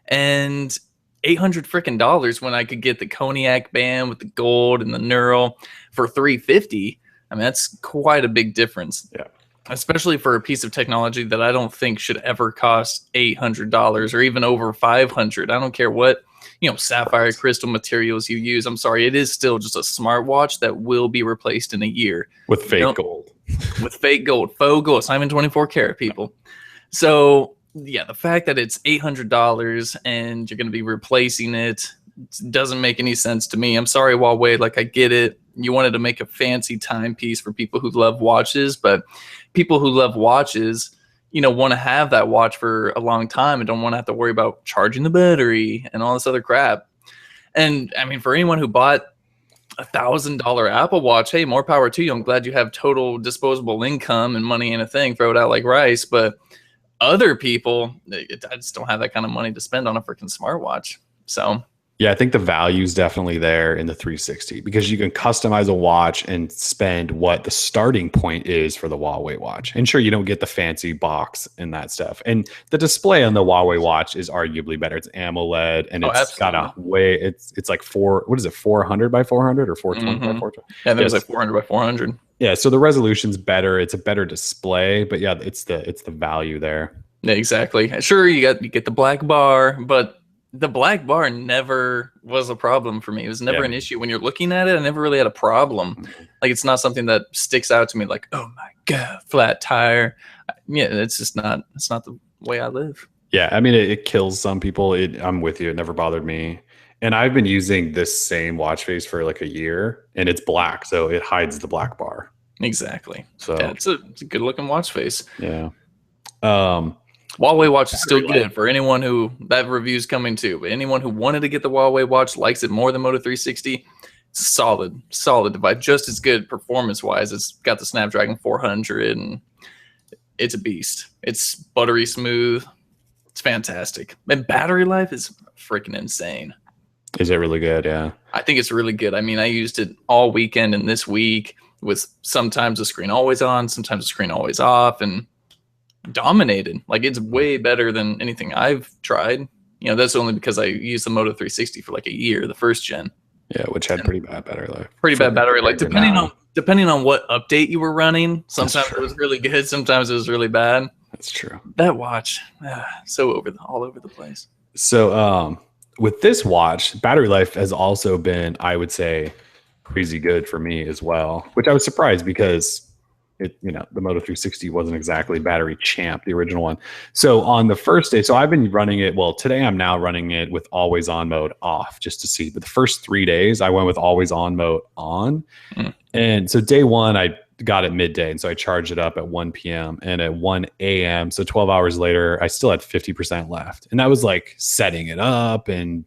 and $800 when I could get the cognac band with the gold and the neural for $350. I mean, that's quite a big difference. Yeah. Especially for a piece of technology that I don't think should ever cost $800 or even over $500. I don't care what, sapphire crystal materials you use. I'm sorry, it is still just a smartwatch that will be replaced in a year. With fake gold. With fake gold, faux gold. It's not even 24 karat, people. So yeah, the fact that it's $800 and you're going to be replacing it doesn't make any sense to me. I'm sorry, Huawei. Like I get it. You wanted to make a fancy timepiece for people who love watches, but people who love watches, want to have that watch for a long time and don't want to have to worry about charging the battery and all this other crap. And I mean, for anyone who bought $1,000 Apple Watch, hey, more power to you. I'm glad you have total disposable income and money in a thing. Throw it out like rice. But other people, I just don't have that kind of money to spend on a freaking smartwatch. So yeah, I think the value is definitely there in the 360 because you can customize a watch and spend what the starting point is for the Huawei watch. And sure, you don't get the fancy box and that stuff. And the display on the Huawei watch is arguably better. It's AMOLED and it's got a it's like 400 by 400 or 420 by 420? Yeah, there's like 400 by 400. Yeah, so the resolution's better. It's a better display, but yeah, it's the value there. Yeah, exactly. Sure, you get the black bar, but the black bar never was a problem for me. It was never an issue. When you're looking at it, I never really had a problem. Like, it's not something that sticks out to me like, oh my God, flat tire. Yeah, it's not the way I live. Yeah, I mean, it kills some people. I'm with you. It never bothered me. And I've been using this same watch face for like a year, and it's black, so it hides the black bar. Exactly. So yeah, it's a good looking watch face. Yeah. Huawei watch is still good for anyone who that review's coming to. But anyone who wanted to get the Huawei watch likes it more than Moto 360. It's a solid device, just as good performance wise. It's got the Snapdragon 400, and it's a beast. It's buttery smooth. It's fantastic. And battery life is freaking insane. Is it really good? Yeah. I think it's really good. I mean, I used it all weekend and this week with sometimes the screen always on, sometimes the screen always off, and dominated. Like, it's way better than anything I've tried. That's only because I used the Moto 360 for like a year, the first gen. Yeah, which had pretty bad battery life. Pretty bad battery life. Depending on what update you were running, sometimes it was really good, sometimes it was really bad. That's true. That watch, all over the place. So, with this watch, battery life has also been, I would say, crazy good for me as well, which I was surprised because the Moto 360 wasn't exactly battery champ, the original one. So on the first day, so I've been running it. Well, today I'm now running it with always on mode off just to see. But the first 3 days I went with always on mode on. And so day one, I got it midday. And so I charged it up at 1 p.m. and at 1 a.m. So 12 hours later, I still had 50% left. And that was like setting it up and,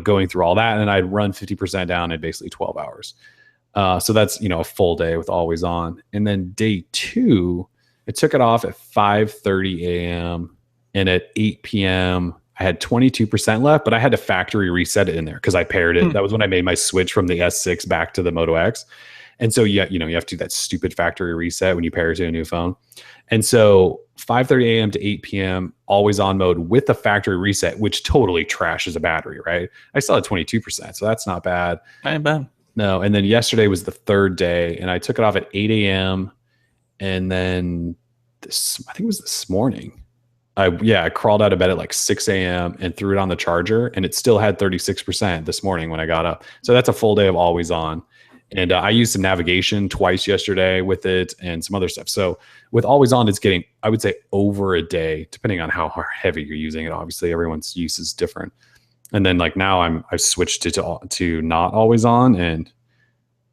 going through all that. And I'd run 50% down in basically 12 hours. So that's, a full day with always on. And then day two, I took it off at 5:30 a.m. and at 8 p.m. I had 22% left, but I had to factory reset it in there because I paired it. That was when I made my switch from the S6 back to the Moto X. And so, you have to do that stupid factory reset when you pair it to a new phone. And so 5:30 a.m. to 8 p.m. always on mode with the factory reset, which totally trashes a battery, right? I still had 22%, so that's not bad. Ain't bad. No, and then yesterday was the third day, and I took it off at 8 a.m. And then I think it was this morning. I crawled out of bed at like 6 a.m. and threw it on the charger, and it still had 36% this morning when I got up. So that's a full day of always on. And I used some navigation twice yesterday with it and some other stuff. So with always on, it's getting, I would say, over a day, depending on how heavy you're using it. Obviously, everyone's use is different. And then like now I've switched it to not always on and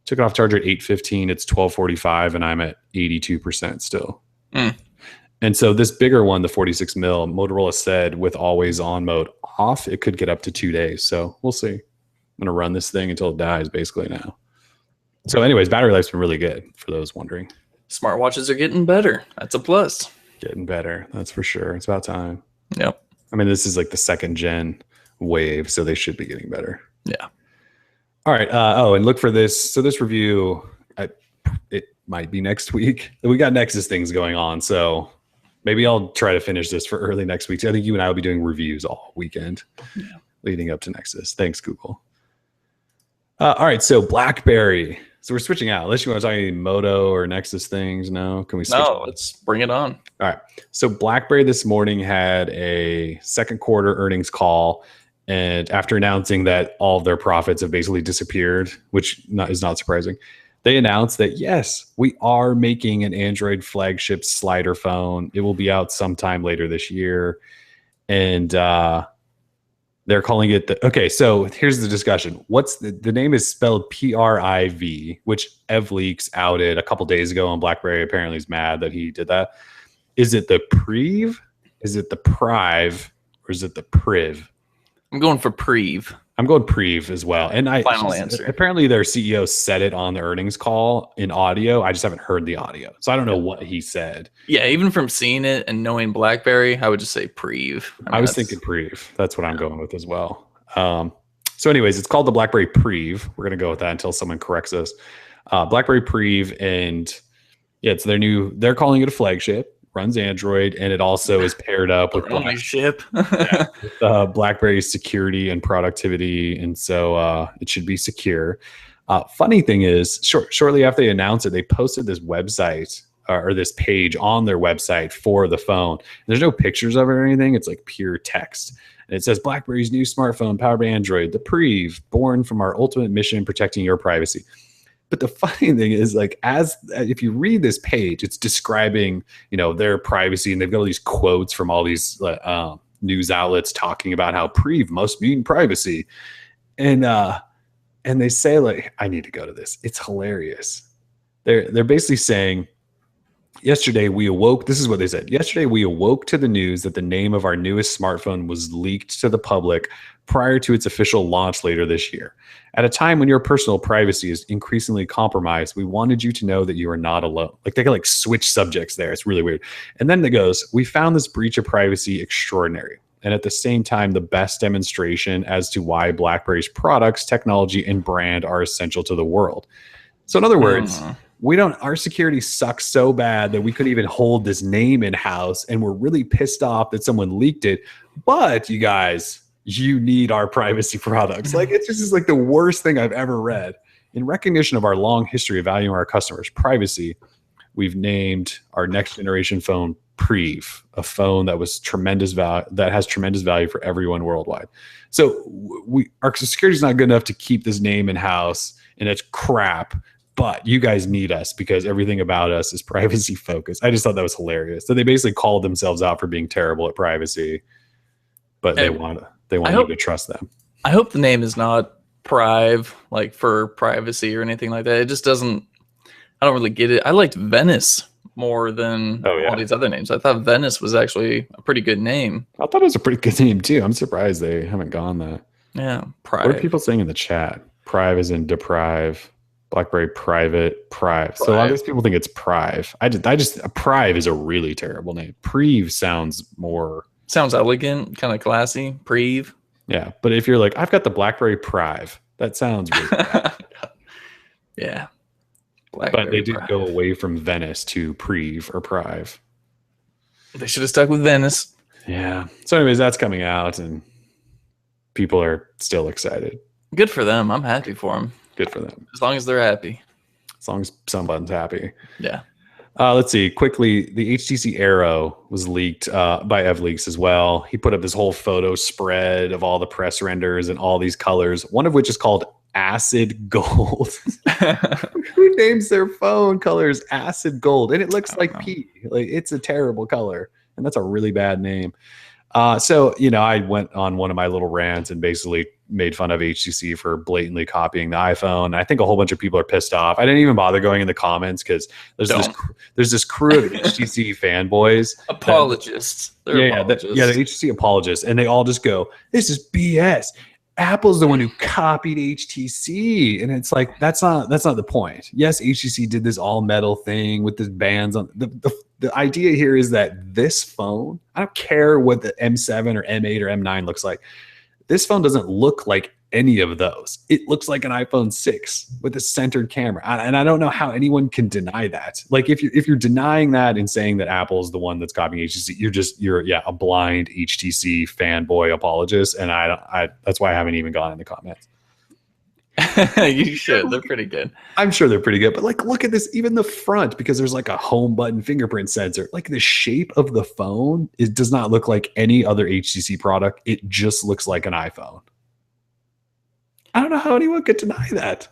took it off charger at 8:15. It's 12:45 and I'm at 82% still. And so this bigger one, the 46 mil, Motorola said with always on mode off, it could get up to 2 days. So we'll see. I'm going to run this thing until it dies basically now. So anyways, battery life's been really good for those wondering. Smartwatches are getting better. That's a plus. Getting better. That's for sure. It's about time. Yep. I mean, this is like the second gen wave, so they should be getting better. Yeah. All right. And look for this. So this review, it might be next week. We got Nexus things going on, so maybe I'll try to finish this for early next week. So I think you and I will be doing reviews all weekend leading up to Nexus. Thanks, Google. All right. So BlackBerry. So we're switching out. Unless you want to talk any Moto or Nexus things. No? Can we switch? No, let's bring it on. All right. So BlackBerry this morning had a second quarter earnings call. And after announcing that all of their profits have basically disappeared, which is not surprising, they announced that, yes, we are making an Android flagship slider phone. It will be out sometime later this year. And they're calling it okay, so here's the discussion. What's the name is spelled PRIV, which EvLeaks outed a couple days ago, and BlackBerry apparently is mad that he did that. Is it the Priv? Is it the Priv? Or is it the Priv? I'm going for Priv. I'm going Priv as well. And Final answer. Apparently their CEO said it on the earnings call in audio. I just haven't heard the audio. So I don't know what he said. Yeah, even from seeing it and knowing BlackBerry, I would just say Priv. I was thinking Priv. That's what I'm going with as well. So anyways, it's called the BlackBerry Priv. We're going to go with that until someone corrects us. BlackBerry Priv, and yeah, it's they're calling it a flagship. Runs Android, and it also is paired up with BlackBerry's security and productivity, and so it should be secure. Funny thing is, shortly after they announced it, they posted this website or this page on their website for the phone. There's no pictures of it or anything. It's like pure text, and it says BlackBerry's new smartphone powered by Android, the Priv, born from our ultimate mission protecting your privacy. But the funny thing is, like, if you read this page, it's describing, their privacy, and they've got all these quotes from all these news outlets talking about how Priv must mean privacy, and they say, like, I need to go to this. It's hilarious. They're basically saying, yesterday we awoke. This is what they said. Yesterday we awoke to the news that the name of our newest smartphone was leaked to the public prior to its official launch later this year. At a time when your personal privacy is increasingly compromised, we wanted you to know that you are not alone. Like, they can switch subjects there. It's really weird. And then it goes, we found this breach of privacy extraordinary, and at the same time, the best demonstration as to why BlackBerry's products, technology, and brand are essential to the world. So in other words, our security sucks so bad that we couldn't even hold this name in-house, and we're really pissed off that someone leaked it. But you guys, you need our privacy products. Like, it's just like the worst thing I've ever read. In recognition of our long history of valuing our customers' privacy, we've named our next generation phone Priv, a phone that has tremendous value for everyone worldwide. So our security is not good enough to keep this name in house, and it's crap. But you guys need us because everything about us is privacy focused. I just thought that was hilarious. So they basically called themselves out for being terrible at privacy, but they want you to trust them. I hope the name is not Priv, like for privacy or anything like that. It just doesn't. I don't really get it. I liked Venice more than all these other names. I thought Venice was actually a pretty good name. I thought it was a pretty good name too. I'm surprised they haven't gone that. Yeah, Priv. What are people saying in the chat? Priv is in deprive. BlackBerry Private, Priv. So a lot of these people think it's Priv. Priv is a really terrible name. Priv sounds elegant, kind of classy. Priv. Yeah, but if you're like, I've got the BlackBerry Priv, that sounds really bad. Yeah. But they did go away from Venice to Priv or Priv. They should have stuck with Venice. Yeah. So anyways, that's coming out, and people are still excited. Good for them. I'm happy for them. Good for them. As long as they're happy. As long as someone's happy. Yeah. Let's see. Quickly, the HTC Aero was leaked by EvLeaks as well. He put up this whole photo spread of all the press renders and all these colors, one of which is called Acid Gold. Who names their phone colors Acid Gold? And it looks like pee. Like, it's a terrible color, and that's a really bad name. So, I went on one of my little rants and basically made fun of HTC for blatantly copying the iPhone. I think a whole bunch of people are pissed off. I didn't even bother going in the comments because there's this crew of HTC fanboys. Apologists. The HTC apologists. And they all just go, this is BS. Apple's the one who copied HTC. And it's like, that's not the point. Yes, HTC did this all metal thing with this bands on the idea here is that this phone, I don't care what the M7 or M8 or M9 looks like. This phone doesn't look like any of those. It looks like an iPhone 6 with a centered camera. And I don't know how anyone can deny that. Like if you're denying that and saying that Apple's the one that's copying HTC, you're a blind HTC fanboy apologist. And I that's why I haven't even gone in the comments. You should. They're pretty good. I'm sure they're pretty good. But like, look at this, even the front, because there's like a home button fingerprint sensor. Like the shape of the phone, it does not look like any other HTC product. It just looks like an iPhone. I don't know how anyone could deny that.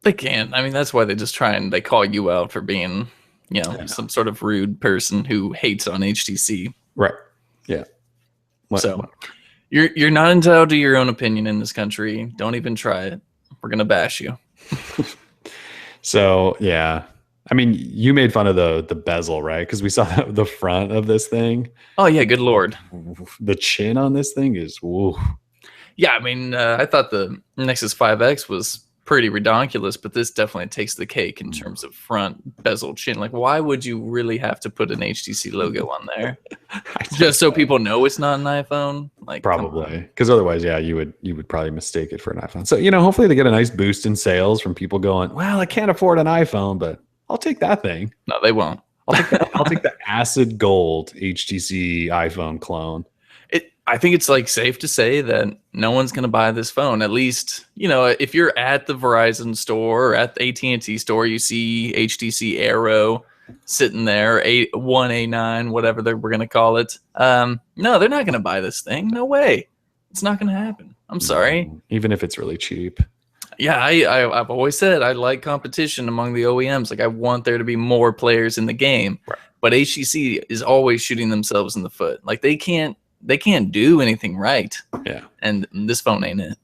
They can't. I mean, that's why they call you out for being, some sort of rude person who hates on HTC. Right. Yeah. So you're not entitled to your own opinion in this country. Don't even try it. We're gonna bash you. So yeah. I mean, you made fun of the bezel, right? Because we saw the front of this thing. Oh yeah, good lord. The chin on this thing is woo. Yeah, I mean, I thought the Nexus 5X was pretty redonkulous, but this definitely takes the cake in terms of front bezel chin. Like, why would you really have to put an HTC logo on there? Just so people know it's not an iPhone? Like, probably, because otherwise, yeah, you would probably mistake it for an iPhone. So, hopefully they get a nice boost in sales from people going, well, I can't afford an iPhone, but I'll take that thing. No, they won't. I'll take the acid gold HTC iPhone clone. I think it's like safe to say that no one's going to buy this phone. At least, if you're at the Verizon store or at the AT&T store, you see HTC Aero sitting there, A1, A9, whatever we're going to call it. No, they're not going to buy this thing. No way. It's not going to happen. I'm sorry. Even if it's really cheap. Yeah, I've always said I like competition among the OEMs. Like, I want there to be more players in the game. Right. But HTC is always shooting themselves in the foot. Like, they can't do anything right. Yeah. And this phone ain't it.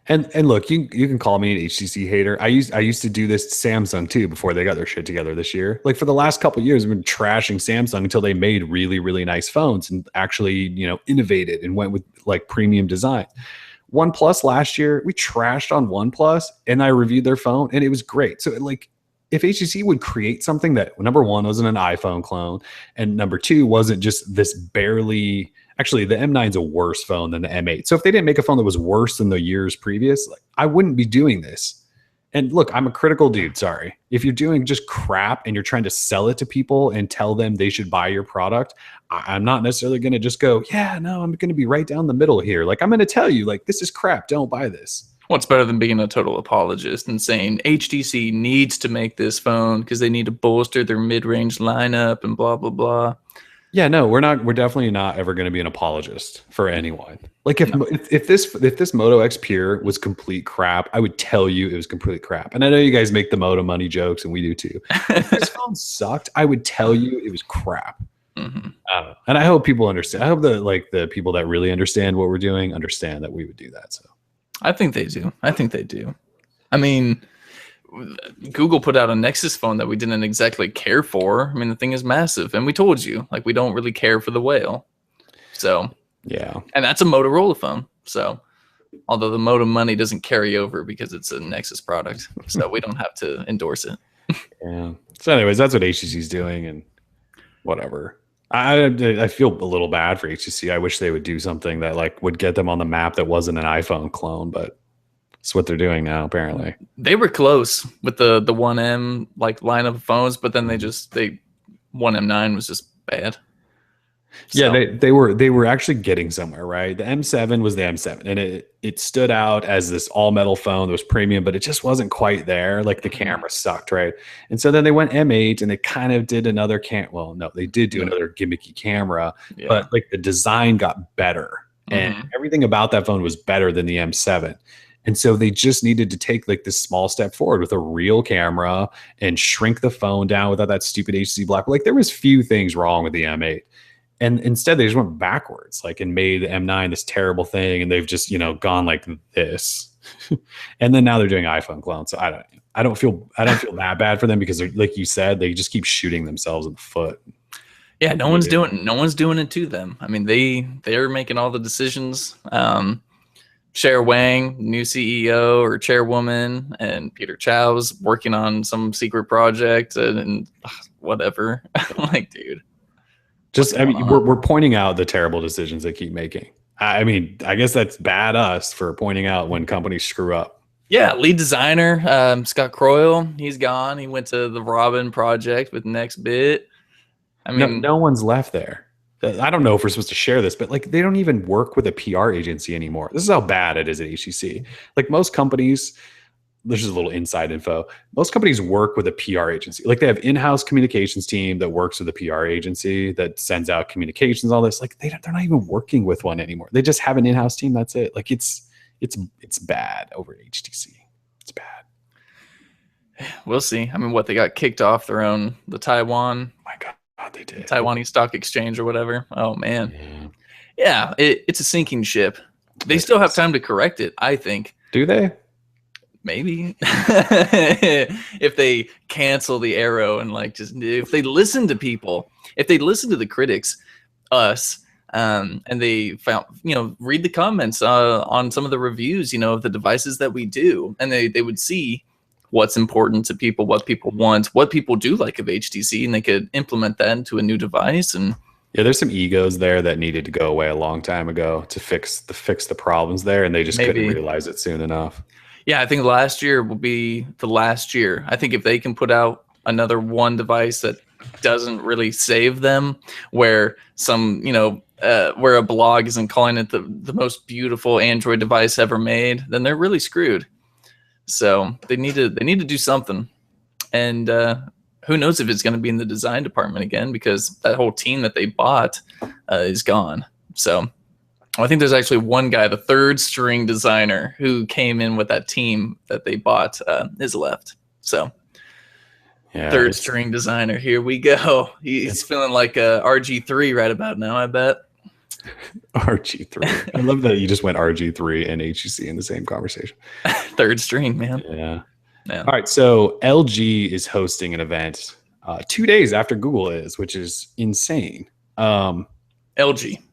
And look, you can call me an HTC hater. I used to do this to Samsung too before they got their shit together this year. Like for the last couple of years, I've been trashing Samsung until they made really, really nice phones and actually, innovated and went with like premium design. OnePlus last year, we trashed on OnePlus and I reviewed their phone and it was great. So like if HTC would create something that, number one, wasn't an iPhone clone, and number two, wasn't just this barely... Actually, the M9 is a worse phone than the M8. So if they didn't make a phone that was worse than the years previous, like, I wouldn't be doing this. And look, I'm a critical dude, sorry. If you're doing just crap and you're trying to sell it to people and tell them they should buy your product, I'm not necessarily going to just go, yeah, no, I'm going to be right down the middle here. Like, I'm going to tell you, like, this is crap. Don't buy this. What's better than being a total apologist and saying HTC needs to make this phone because they need to bolster their mid-range lineup and blah, blah, blah. Yeah, no, we're definitely not ever going to be an apologist for anyone. Like if this Moto X Pure was complete crap, I would tell you it was complete crap. And I know you guys make the Moto money jokes, and we do too. If this phone sucked, I would tell you it was crap. Mm-hmm. And I hope people understand. I hope that the people that really understand what we're doing understand that we would do that. So I think they do. I mean, Google put out a Nexus phone that we didn't exactly care for. I mean, the thing is massive, and we told you, like, we don't really care for the whale. So yeah, and that's a Motorola phone. So although the Moto money doesn't carry over because it's a Nexus product, so we don't have to endorse it. Yeah. So anyways, that's what HTC's doing, and whatever. I feel a little bad for HTC. I wish they would do something that like would get them on the map that wasn't an iPhone clone, but it's what they're doing now, apparently. They were close with the 1M like line of phones, but then they 1M9 was just bad. Yeah, So, they were actually getting somewhere, right? The M7 was the M7, and it stood out as this all metal phone that was premium, but it just wasn't quite there. Like the camera sucked, right? And so then they went M8, and they kind of did another Well, no, they did do another gimmicky camera, yeah. but like the design got better, and everything about that phone was better than the M7. And so they just needed to take like this small step forward with a real camera and shrink the phone down without that stupid HTC black. Like there was few things wrong with the M8. And instead they just went backwards, like, and made the M9 this terrible thing, and they've just, gone like this. And then now they're doing iPhone clones. So I don't feel that bad for them, because they're, like you said, they just keep shooting themselves in the foot. Yeah, no one's doing it to them. I mean, they're making all the decisions. Cher Wang, new CEO or chairwoman, and Peter Chow's working on some secret project and whatever. I'm like, dude. We're pointing out the terrible decisions they keep making. I mean, I guess that's bad us for pointing out when companies screw up. Yeah, lead designer Scott Croyle, he's gone. He went to the Robin project with Nextbit. I mean, no one's left there. I don't know if we're supposed to share this, but like they don't even work with a PR agency anymore. This is how bad it is at HTC. Like most companies, this is a little inside info. Most companies work with a PR agency. Like they have in-house communications team that works with a PR agency that sends out communications, all this. Like they're not even working with one anymore. They just have an in-house team. That's it. Like it's bad over at HTC. It's bad. We'll see. I mean, they got kicked off the Taiwan. Oh my God, they did. Taiwanese stock exchange or whatever. Oh man. Yeah, it's a sinking ship. They still have time to correct it, I think. Do they? Maybe. If they cancel the Arrow and if they listen to people, if they listen to the critics, us, and they found, read the comments on some of the reviews, of the devices that we do, and they would see what's important to people, what people want, what people do like of HTC, and they could implement that into a new device. And yeah, there's some egos there that needed to go away a long time ago to fix the problems there, and they just couldn't realize it soon enough. Yeah, I think last year will be the last year. I think if they can put out another one device that doesn't really save them, where where a blog isn't calling it the most beautiful Android device ever made, then they're really screwed. So they need to do something. And who knows if it's going to be in the design department again, because that whole team that they bought is gone. So I think there's actually one guy, the third string designer, who came in with that team that they bought is left. So yeah, third string designer, here we go. He's feeling like a RG3 right about now, I bet. RG3. I love that you just went RG3 and HTC in the same conversation. Third string, man. Yeah. All right. So LG is hosting an event 2 days after Google is, which is insane. LG.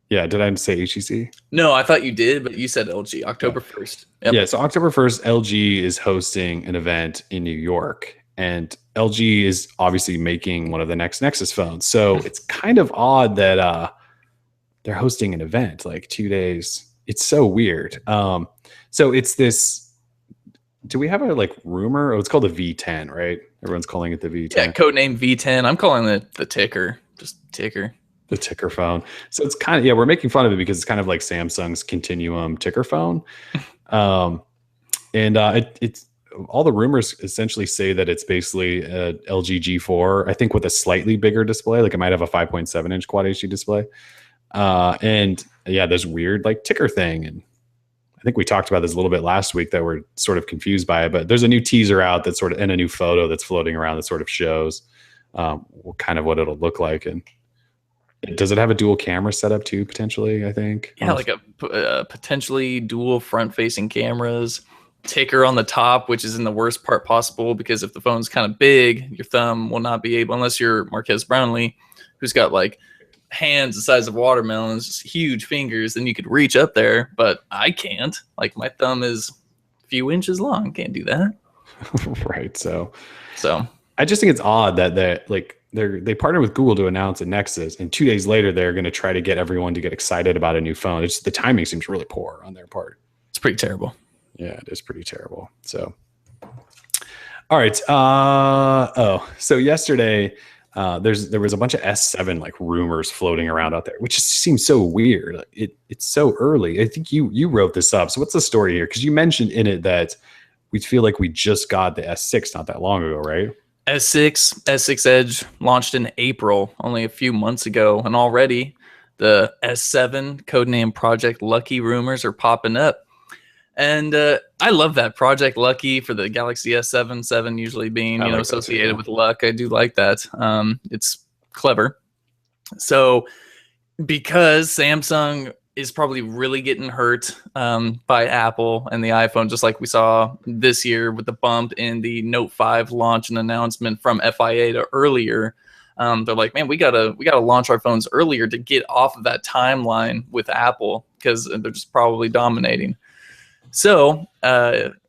Yeah, did I say HTC? No, I thought you did, but you said LG, October 1st. Yep. Yeah, so October 1st, LG is hosting an event in New York, and LG is obviously making one of the next Nexus phones. So it's kind of odd that they're hosting an event like 2 days. It's so weird. So it's this, do we have a rumor? Oh, it's called the V10, right? Everyone's calling it the V10. Yeah, codename V10. I'm calling it the ticker, just ticker. The ticker phone. So it's kind of, we're making fun of it because it's kind of like Samsung's Continuum ticker phone. It's all the rumors essentially say that it's basically a LG G4, I think with a slightly bigger display. Like it might have a 5.7 inch Quad HD display. There's weird ticker thing. And I think we talked about this a little bit last week that we're sort of confused by it, but there's a new teaser out that and a new photo that's floating around that sort of shows kind of what it'll look like. And does it have a dual camera setup too, potentially, I think? Yeah, like a potentially dual front-facing cameras. Ticker on the top, which is in the worst part possible, because if the phone's kind of big, your thumb will not be able, unless you're Marquez Brownlee, who's got hands the size of watermelons, huge fingers, then you could reach up there, but I can't. My thumb is a few inches long. Can't do that. Right. So I just think it's odd that they partnered with Google to announce a Nexus, and 2 days later they're going to try to get everyone to get excited about a new phone. It's the timing seems really poor on their part. It's pretty terrible. Yeah, it is pretty terrible. So, all right. So yesterday, there was a bunch of S7 like rumors floating around out there, which just seems so weird. It's so early. I think you wrote this up. So what's the story here? Because you mentioned in it that we feel like we just got the S6 not that long ago, right? S6 Edge launched in April, only a few months ago, and already the S7 codename Project Lucky rumors are popping up. And I love that Project Lucky for the Galaxy S7, 7 usually being associated with luck. I do like that. It's clever. So because Samsung is probably really getting hurt by Apple and the iPhone, just like we saw this year with the bump in the Note 5 launch and announcement from FIA to earlier. They're like, man, we gotta launch our phones earlier to get off of that timeline with Apple because they're just probably dominating. So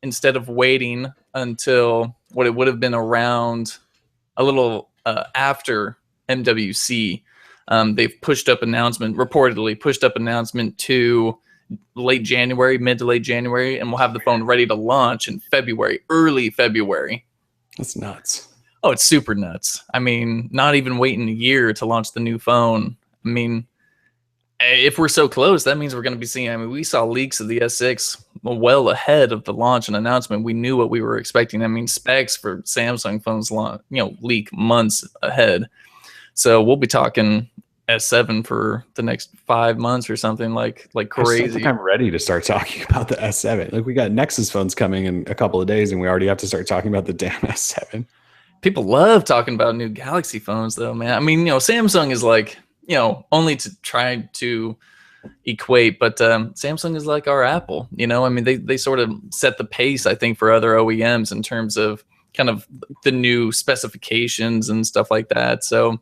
instead of waiting until what it would have been around a little after MWC, they've reportedly pushed up announcement to mid to late January, and we'll have the phone ready to launch in February, early February. That's nuts. Oh, it's super nuts. I mean, not even waiting a year to launch the new phone. I mean, if we're so close, that means we're going to be seeing. I mean, we saw leaks of the S6 well ahead of the launch and announcement. We knew what we were expecting. I mean, specs for Samsung phones, leak months ahead. So we'll be talking S7 for the next 5 months or something like crazy. I think I'm ready to start talking about the S7. Like we got Nexus phones coming in a couple of days, and we already have to start talking about the damn S7. People love talking about new Galaxy phones, though, man. I mean, Samsung is like. Only to try to equate, but Samsung is like our Apple, I mean, they sort of set the pace, I think, for other OEMs in terms of kind of the new specifications and stuff like that. So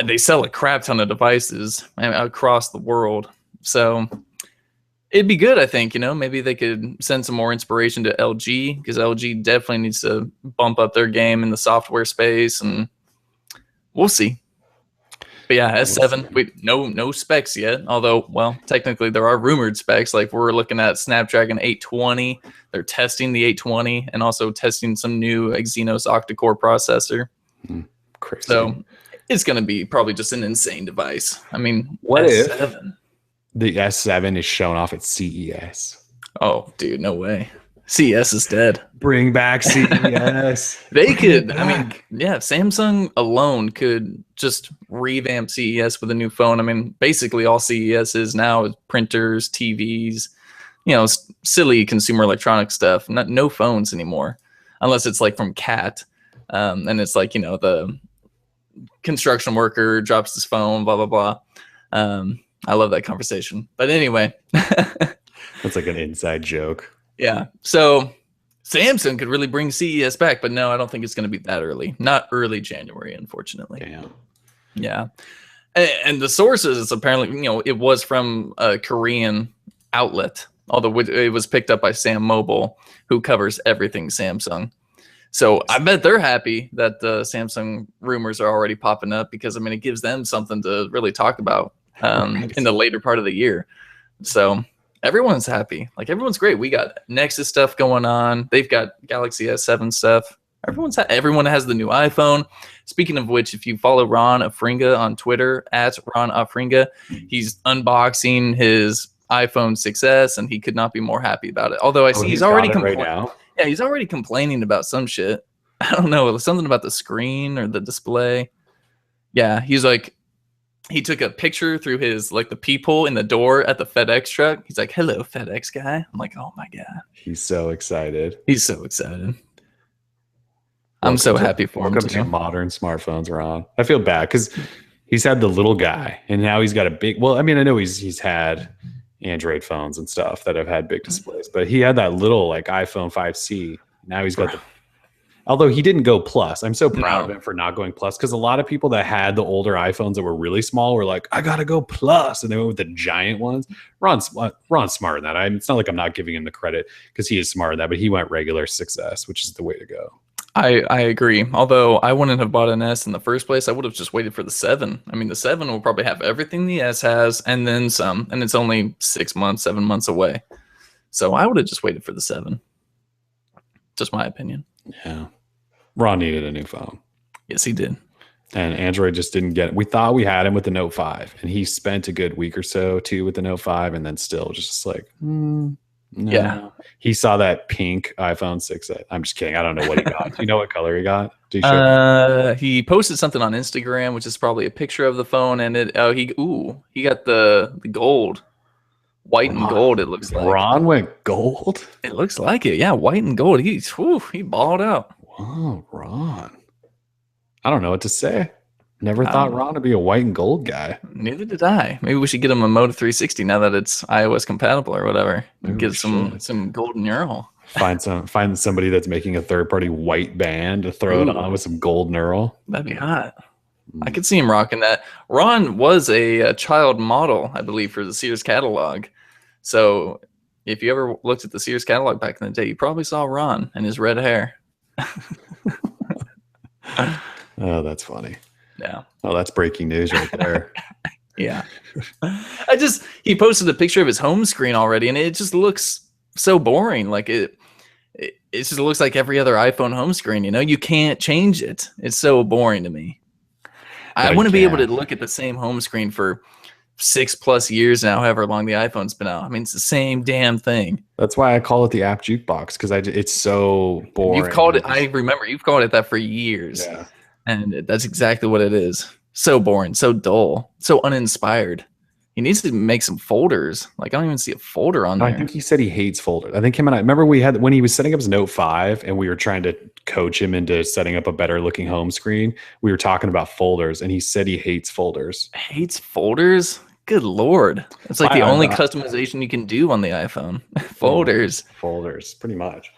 they sell a crap ton of devices across the world. So it'd be good, I think, maybe they could send some more inspiration to LG, because LG definitely needs to bump up their game in the software space, and we'll see. But yeah, S7, no specs yet. Although, well, technically there are rumored specs. Like we're looking at Snapdragon 820. They're testing the 820 and also testing some new Exynos octa-core processor. Crazy. So it's going to be probably just an insane device. I mean, what S7. if the S7 is shown off at CES? Oh, dude, no way. CES is dead. Bring back CES. They could. I mean, yeah, Samsung alone could just revamp CES with a new phone. I mean, basically all CES is now is printers, TVs, silly consumer electronic stuff. No phones anymore, unless it's like from Cat, and it's like the construction worker drops his phone, blah blah blah. I love that conversation. But anyway, that's like an inside joke. Yeah. So Samsung could really bring CES back, but no, I don't think it's going to be that early. Not early January, unfortunately. Damn. Yeah. And the sources, apparently, it was from a Korean outlet, although it was picked up by Sam Mobile, who covers everything Samsung. So I bet they're happy that the Samsung rumors are already popping up, because, I mean, it gives them something to really talk about in the later part of the year. So everyone's happy. Like, everyone's great. We got Nexus stuff going on. They've got Galaxy S7 stuff. Everyone has the new iPhone. Speaking of which, if you follow Ron Afringa on Twitter, at Ron Afringa, he's unboxing his iPhone 6S, and he could not be more happy about it. Although I see he's already right now. Yeah, he's already complaining about some shit. I don't know, something about the screen or the display. Yeah, he's like, he took a picture through his, like, the peephole in the door at the FedEx truck. He's like, hello, FedEx guy. I'm like, oh my God. He's so excited. He's so excited. I'm so happy for him. Welcome to modern smartphones, Ron. I feel bad because he's had the little guy, and now he's got a big, well, I mean, I know he's had Android phones and stuff that have had big displays, but he had that little, like, iPhone 5C. Now he's got the, although he didn't go plus. I'm so proud of him for not going plus, because a lot of people that had the older iPhones that were really small were like, I gotta go plus, and they went with the giant ones. Ron's smart in that. It's not like I'm not giving him the credit, because he is smart in that, but he went regular 6S, which is the way to go. I agree. Although I wouldn't have bought an S in the first place. I would have just waited for the 7. I mean, the 7 will probably have everything the S has and then some, and it's only 7 months away. So I would have just waited for the 7. Just my opinion. Yeah. Ron needed a new phone. Yes, he did. And Android just didn't get it. We thought we had him with the Note 5, and he spent a good week or so too with the Note 5, and then still just like, no. Yeah. He saw that pink iPhone 6. I'm just kidding. I don't know what he got. Do you know what color he got? Did he show He posted something on Instagram, which is probably a picture of the phone, and he got the gold, white and gold. It looks like Ron went gold. It looks like it. Yeah, white and gold. He balled out. Wow, Ron. I don't know what to say. Never thought Ron would be a white and gold guy. Neither did I. Maybe we should get him a Moto 360 now that it's iOS compatible or whatever. Maybe get some golden neural. Find somebody that's making a third-party white band to throw it on with some gold neural. That'd be hot. I could see him rocking that. Ron was a child model, I believe, for the Sears catalog. So if you ever looked at the Sears catalog back in the day, you probably saw Ron and his red hair. Oh, that's funny. Yeah. Oh, that's breaking news right there. Yeah. He posted a picture of his home screen already, and it just looks so boring. Like it just looks like every other iPhone home screen. You can't change it. It's so boring to me. I want to be able to look at the same home screen for 6+ years now, however long the iPhone's been out. I mean, it's the same damn thing. That's why I call it the app jukebox, because it's so boring. You've called it. I remember you've called it that for years. Yeah. And that's exactly what it is. So boring, so dull, so uninspired. He needs to make some folders. Like, I don't even see a folder on there. I think he said he hates folders. I think him and I remember when he was setting up his Note 5 and we were trying to coach him into setting up a better looking home screen. We were talking about folders, and he said he hates folders. Hates folders? Good Lord. It's like the only customization you can do on the iPhone. Folders. Folders, pretty much.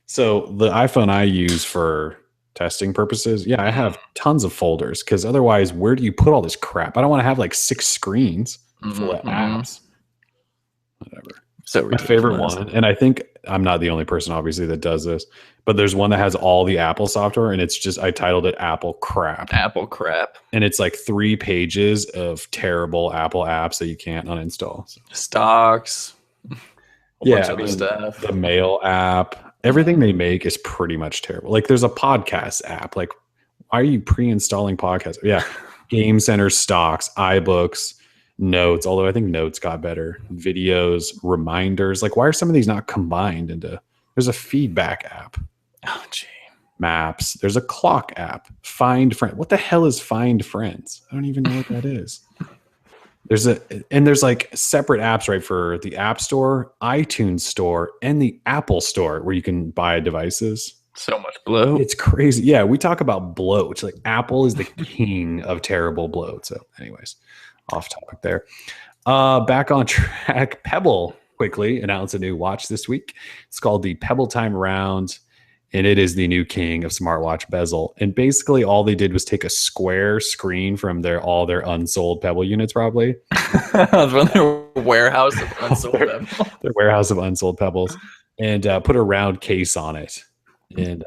So the iPhone I use for testing purposes, I have tons of folders, because otherwise, where do you put all this crap? I don't want to have like 6 screens full of apps. Whatever. So my favorite one, and I think I'm not the only person, obviously, that does this, but there's one that has all the Apple software, and it's just, I titled it Apple Crap. Apple Crap. And it's like 3 pages of terrible Apple apps that you can't uninstall. So. Stocks. The Mail app. Everything they make is pretty much terrible. Like, there's a podcast app. Like, why are you pre-installing podcasts? Yeah. Game Center, Stocks, iBooks, Notes. Although I think Notes got better. Videos, Reminders. Like, why are some of these not combined into? There's a Feedback app. Oh, gee. Maps. There's a Clock app. Find Friends. What the hell is Find Friends? I don't even know what that is. There's like separate apps, right, for the App Store, iTunes Store, and the Apple Store, where you can buy devices. So much bloat. It's crazy. Yeah, we talk about bloat. Like, Apple is the king of terrible bloat. So anyways, off topic there. Back on track. Pebble quickly announced a new watch this week. It's called the Pebble Time Round, and it is the new king of smartwatch bezel. And basically all they did was take a square screen from all their unsold Pebble units, probably. From their warehouse of unsold Pebbles. Their warehouse of unsold Pebbles. And put a round case on it. And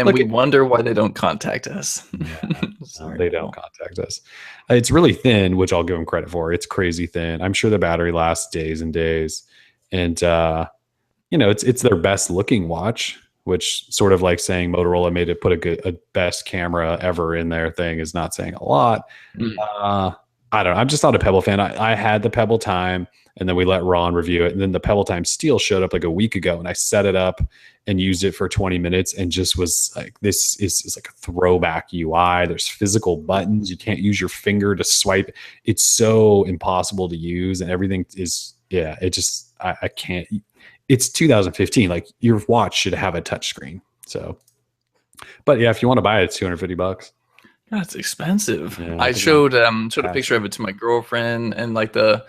we wonder why they don't contact us. Yeah, they don't contact us. It's really thin, which I'll give them credit for. It's crazy thin. I'm sure the battery lasts days and days. And, it's their best looking watch, which sort of like saying Motorola made it put a best camera ever in their thing is not saying a lot. I don't know. I'm just not a Pebble fan. I had the Pebble Time, and then we let Ron review it. And then the Pebble Time Steel showed up like a week ago, and I set it up and used it for 20 minutes and just was like, this is like a throwback UI. There's physical buttons. You can't use your finger to swipe. It's so impossible to use, and everything is, I can't. It's 2015. Like, your watch should have a touchscreen. So, but yeah, if you want to buy it, it's $250. That's expensive. Yeah, I showed a picture of it to my girlfriend, and like the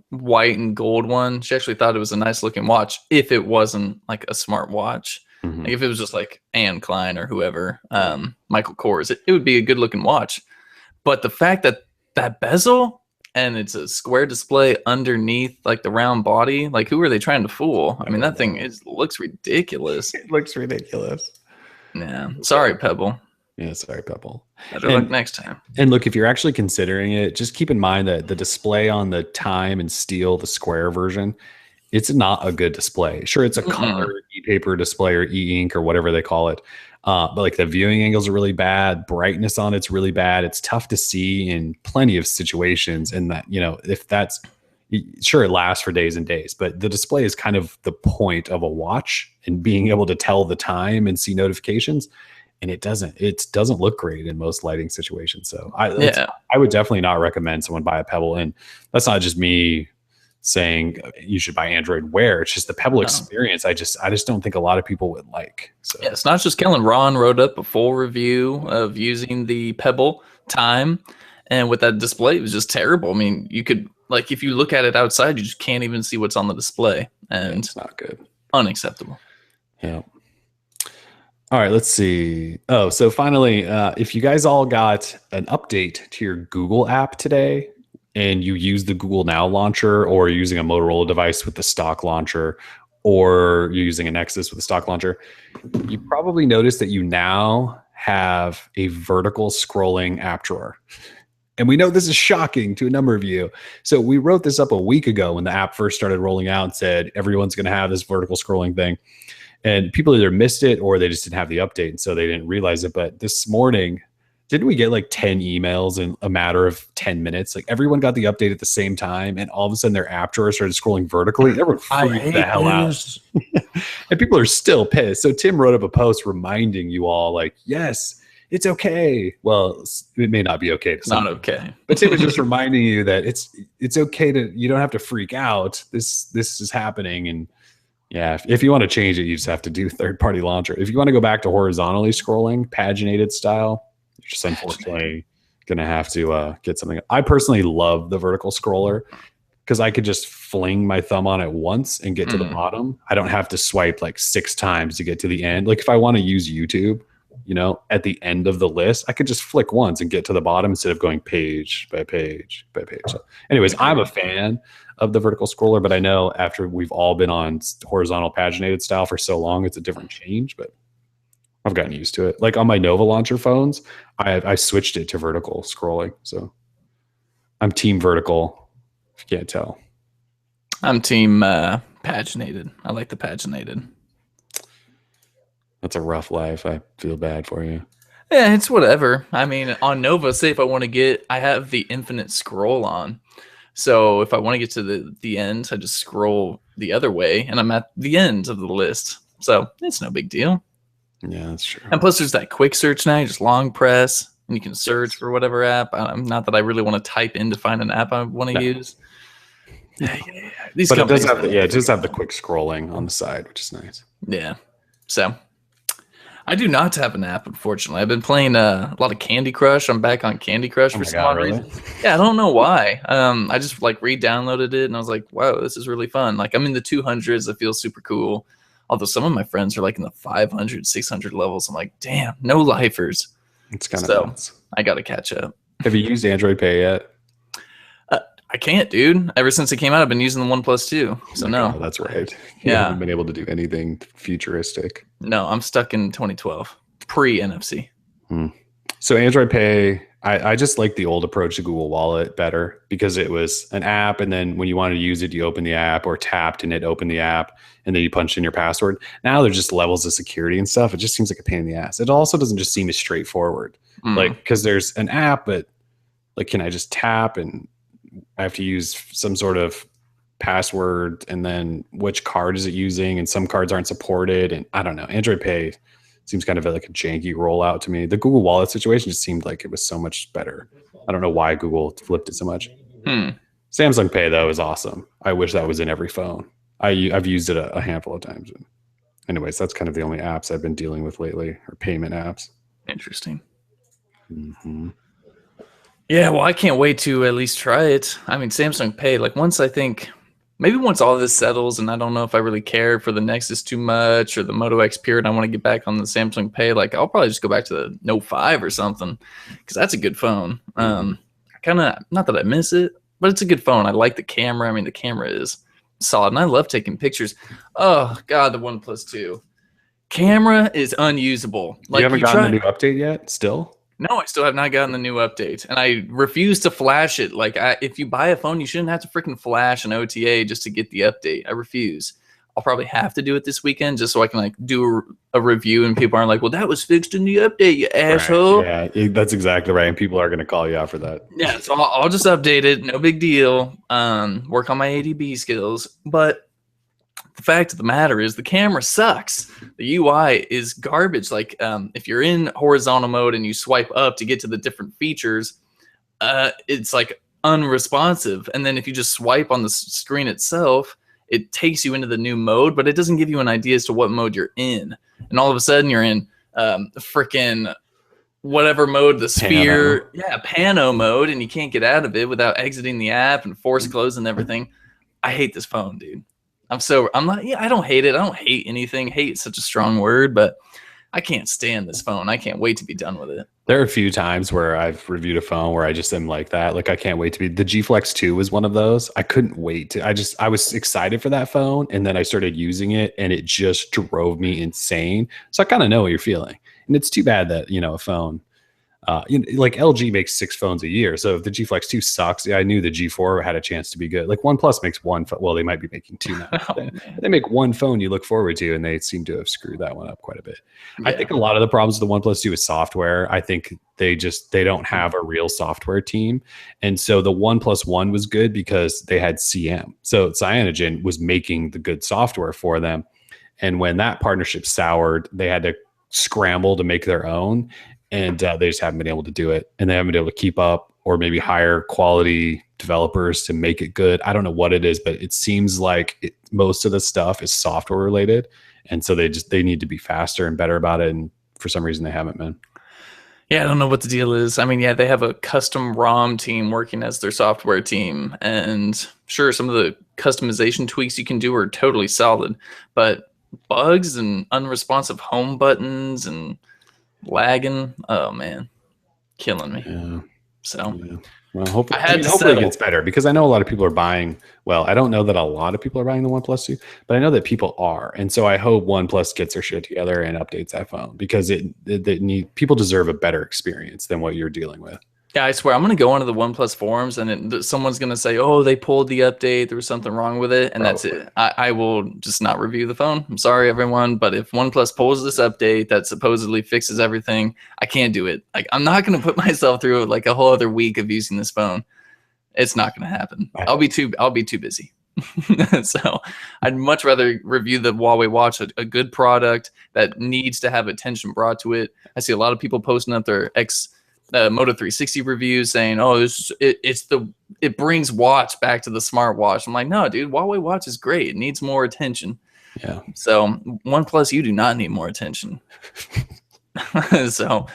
white and gold one. She actually thought it was a nice looking watch if it wasn't like a smart watch. Mm-hmm. Like, if it was just like Anne Klein or whoever, Michael Kors, it would be a good looking watch. But the fact that bezel, and it's a square display underneath like the round body, like, who are they trying to fool? I mean, that thing looks ridiculous. It looks ridiculous. Yeah. Sorry, Pebble. Yeah, sorry, Pebble. Better luck next time. And look, if you're actually considering it, just keep in mind that the display on the Time and Steel, the square version, it's not a good display. Sure, it's a color e-paper display or e-ink or whatever they call it. But like the viewing angles are really bad. Brightness on it's really bad. It's tough to see in plenty of situations. And that, if that's sure, it lasts for days and days, but the display is kind of the point of a watch and being able to tell the time and see notifications. And it doesn't look great in most lighting situations. So I would definitely not recommend someone buy a Pebble. And that's not just me saying you should buy Android Wear. It's just the Pebble experience. I just don't think a lot of people would like. So yeah, it's not just Kellen. Ron wrote up a full review of using the Pebble Time, and with that display, it was just terrible. I mean, you could if you look at it outside, you just can't even see what's on the display, and it's not good. Unacceptable. Yeah. All right, let's see. Oh, so finally, if you guys all got an update to your Google app today, and you use the Google Now launcher, or you're using a Motorola device with the stock launcher, or you're using a Nexus with the stock launcher, you probably noticed that you now have a vertical scrolling app drawer. And we know this is shocking to a number of you. So we wrote this up a week ago when the app first started rolling out and said everyone's going to have this vertical scrolling thing. And people either missed it or they just didn't have the update, and so they didn't realize it. But this morning, didn't we get like 10 emails in a matter of 10 minutes? Like everyone got the update at the same time, and all of a sudden their app drawer started scrolling vertically. Everyone freaked the hell out. And people are still pissed. So Tim wrote up a post reminding you all, like, yes, it's okay. Well, it may not be okay. It's not okay. But Tim was just reminding you that it's okay you don't have to freak out. This is happening. And yeah, if you want to change it, you just have to do third-party launcher. If you want to go back to horizontally scrolling, paginated style, you're just unfortunately going to have to get something. I personally love the vertical scroller because I could just fling my thumb on it once and get to the bottom. I don't have to swipe like 6 times to get to the end. Like if I want to use YouTube, at the end of the list, I could just flick once and get to the bottom instead of going page by page by page. So anyways, I'm a fan of the vertical scroller, but I know after we've all been on horizontal paginated style for so long, it's a different change, but I've gotten used to it. Like on my Nova launcher phones, I switched it to vertical scrolling. So I'm team vertical, if you can't tell. I'm team paginated. I like the paginated. That's a rough life. I feel bad for you. Yeah, it's whatever. I mean, on Nova, say if I want to I have the infinite scroll on. So if I want to get to the end, I just scroll the other way and I'm at the end of the list. So it's no big deal. Yeah, that's true. And plus there's that quick search now. You just long press and you can search for whatever app. Not that I really want to type in to find an app I want to use. Yeah. But it does have the quick scrolling on the side, which is nice. Yeah. So I do not have an app, unfortunately. I've been playing a lot of Candy Crush. I'm back on Candy Crush for some odd reason. Yeah, I don't know why. I just re-downloaded it and I was like, wow, this is really fun. Like I'm in the 200s. It feels super cool. Although some of my friends are like in the 500, 600 levels. I'm like, damn, no lifers. It's kind of nuts. I got to catch up. Have you used Android Pay yet? I can't, dude. Ever since it came out, I've been using the OnePlus 2. So no. Oh, that's right. You haven't been able to do anything futuristic. No, I'm stuck in 2012, pre-NFC. So Android Pay, I just like the old approach to Google Wallet better because it was an app, and then when you wanted to use it, you open the app or tapped and it opened the app, and then you punched in your password. Now there's just levels of security and stuff. It just seems like a pain in the ass. It also doesn't just seem as straightforward. Like, because there's an app, but like, can I just tap and I have to use some sort of password, and then which card is it using? And some cards aren't supported. And I don't know. Android Pay seems kind of like a janky rollout to me. The Google Wallet situation just seemed like it was so much better. I don't know why Google flipped it so much. Samsung Pay, though, is awesome. I wish that was in every phone. I've used it a handful of times. Anyways, that's kind of the only apps I've been dealing with lately, or payment apps. Interesting. Yeah, well, I can't wait to at least try it. I mean, Samsung Pay, like once all this settles and I don't know if I really care for the Nexus too much or the Moto X Pure and I want to get back on the Samsung Pay, like I'll probably just go back to the Note 5 or something because that's a good phone. Kind of, not that I miss it, but it's a good phone. I like the camera. I mean, the camera is solid and I love taking pictures. Oh, God, the OnePlus 2. Camera is unusable. Like, you haven't gotten the new update yet still? No, I still have not gotten the new update, and I refuse to flash it. Like, if you buy a phone, you shouldn't have to freaking flash an OTA just to get the update. I refuse. I'll probably have to do it this weekend just so I can like do a review and people aren't like, well, that was fixed in the update, you asshole. Right. Yeah, that's exactly right. And people are going to call you out for that. Yeah, so I'll just update it. No big deal. Work on my ADB skills. But the fact of the matter is the camera sucks. The UI is garbage. Like if you're in horizontal mode and you swipe up to get to the different features, it's like unresponsive. And then if you just swipe on the screen itself, it takes you into the new mode, but it doesn't give you an idea as to what mode you're in. And all of a sudden you're in freaking whatever mode, the sphere, pano mode, and you can't get out of it without exiting the app and force close and everything. I hate this phone, dude. I don't hate it. I don't hate anything. Hate is such a strong word, but I can't stand this phone. I can't wait to be done with it. There are a few times where I've reviewed a phone where I just am like that. Like I can't wait to be. The G Flex 2 was one of those. I couldn't wait to. I was excited for that phone, and then I started using it, and it just drove me insane. So I kind of know what you're feeling, and it's too bad that a phone. Like LG makes 6 phones a year. So if the G Flex 2 sucks, I knew the G4 had a chance to be good. Like OnePlus makes one. Well, they might be making 2 now. They make one phone you look forward to, and they seem to have screwed that one up quite a bit. Yeah. I think a lot of the problems with the OnePlus 2 is software. I think they don't have a real software team. And so the OnePlus 1 was good because they had CM. So Cyanogen was making the good software for them. And when that partnership soured, they had to scramble to make their own. And they just haven't been able to do it. And they haven't been able to keep up or maybe hire quality developers to make it good. I don't know what it is, but it seems like most of the stuff is software related. And so they need to be faster and better about it. And for some reason they haven't been. Yeah, I don't know what the deal is. I mean, yeah, they have a custom ROM team working as their software team. And sure, some of the customization tweaks you can do are totally solid. But bugs and unresponsive home buttons and lagging, oh man, killing me. Yeah. So well, hopefully it gets better, because I know a lot of people are buying. Well, I don't know that a lot of people are buying the OnePlus 2, but I know that people are, and so I hope OnePlus gets their shit together and updates that phone, because people deserve a better experience than what you're dealing with. Yeah, I swear, I'm going to go onto the OnePlus forums and someone's going to say, oh, they pulled the update, there was something wrong with it, and that's it. I will just not review the phone. I'm sorry, everyone, but if OnePlus pulls this update that supposedly fixes everything, I can't do it. Like, I'm not going to put myself through like a whole other week of using this phone. It's not going to happen. I'll be too busy. So I'd much rather review the Huawei Watch, a good product that needs to have attention brought to it. I see a lot of people posting up their Moto 360 reviews saying, "Oh, it brings watch back to the smartwatch." I'm like, no, dude, Huawei Watch is great. It needs more attention. Yeah. So OnePlus, you do not need more attention. So,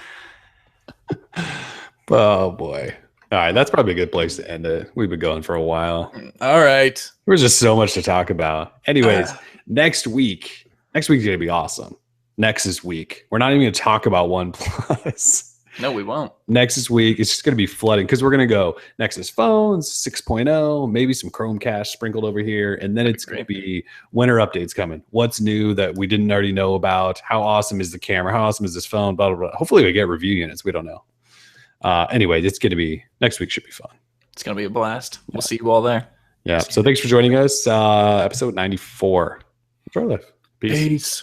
oh boy. All right, that's probably a good place to end it. We've been going for a while. All right. There's just so much to talk about. Anyways, next week's gonna be awesome. Nexus week. We're not even gonna talk about OnePlus. No, we won't. Nexus week, it's just going to be flooding, because we're going to go Nexus phones 6.0, maybe some Chromecast sprinkled over here, and then it's going to be winter updates coming. What's new that we didn't already know about? How awesome is the camera? How awesome is this phone? Blah, blah, blah. Hopefully we get review units. We don't know. Anyway, it's going to be, next week should be fun. It's going to be a blast. We'll see you all there. Yeah. So thanks for joining us. Episode 94. Droid Life. Peace.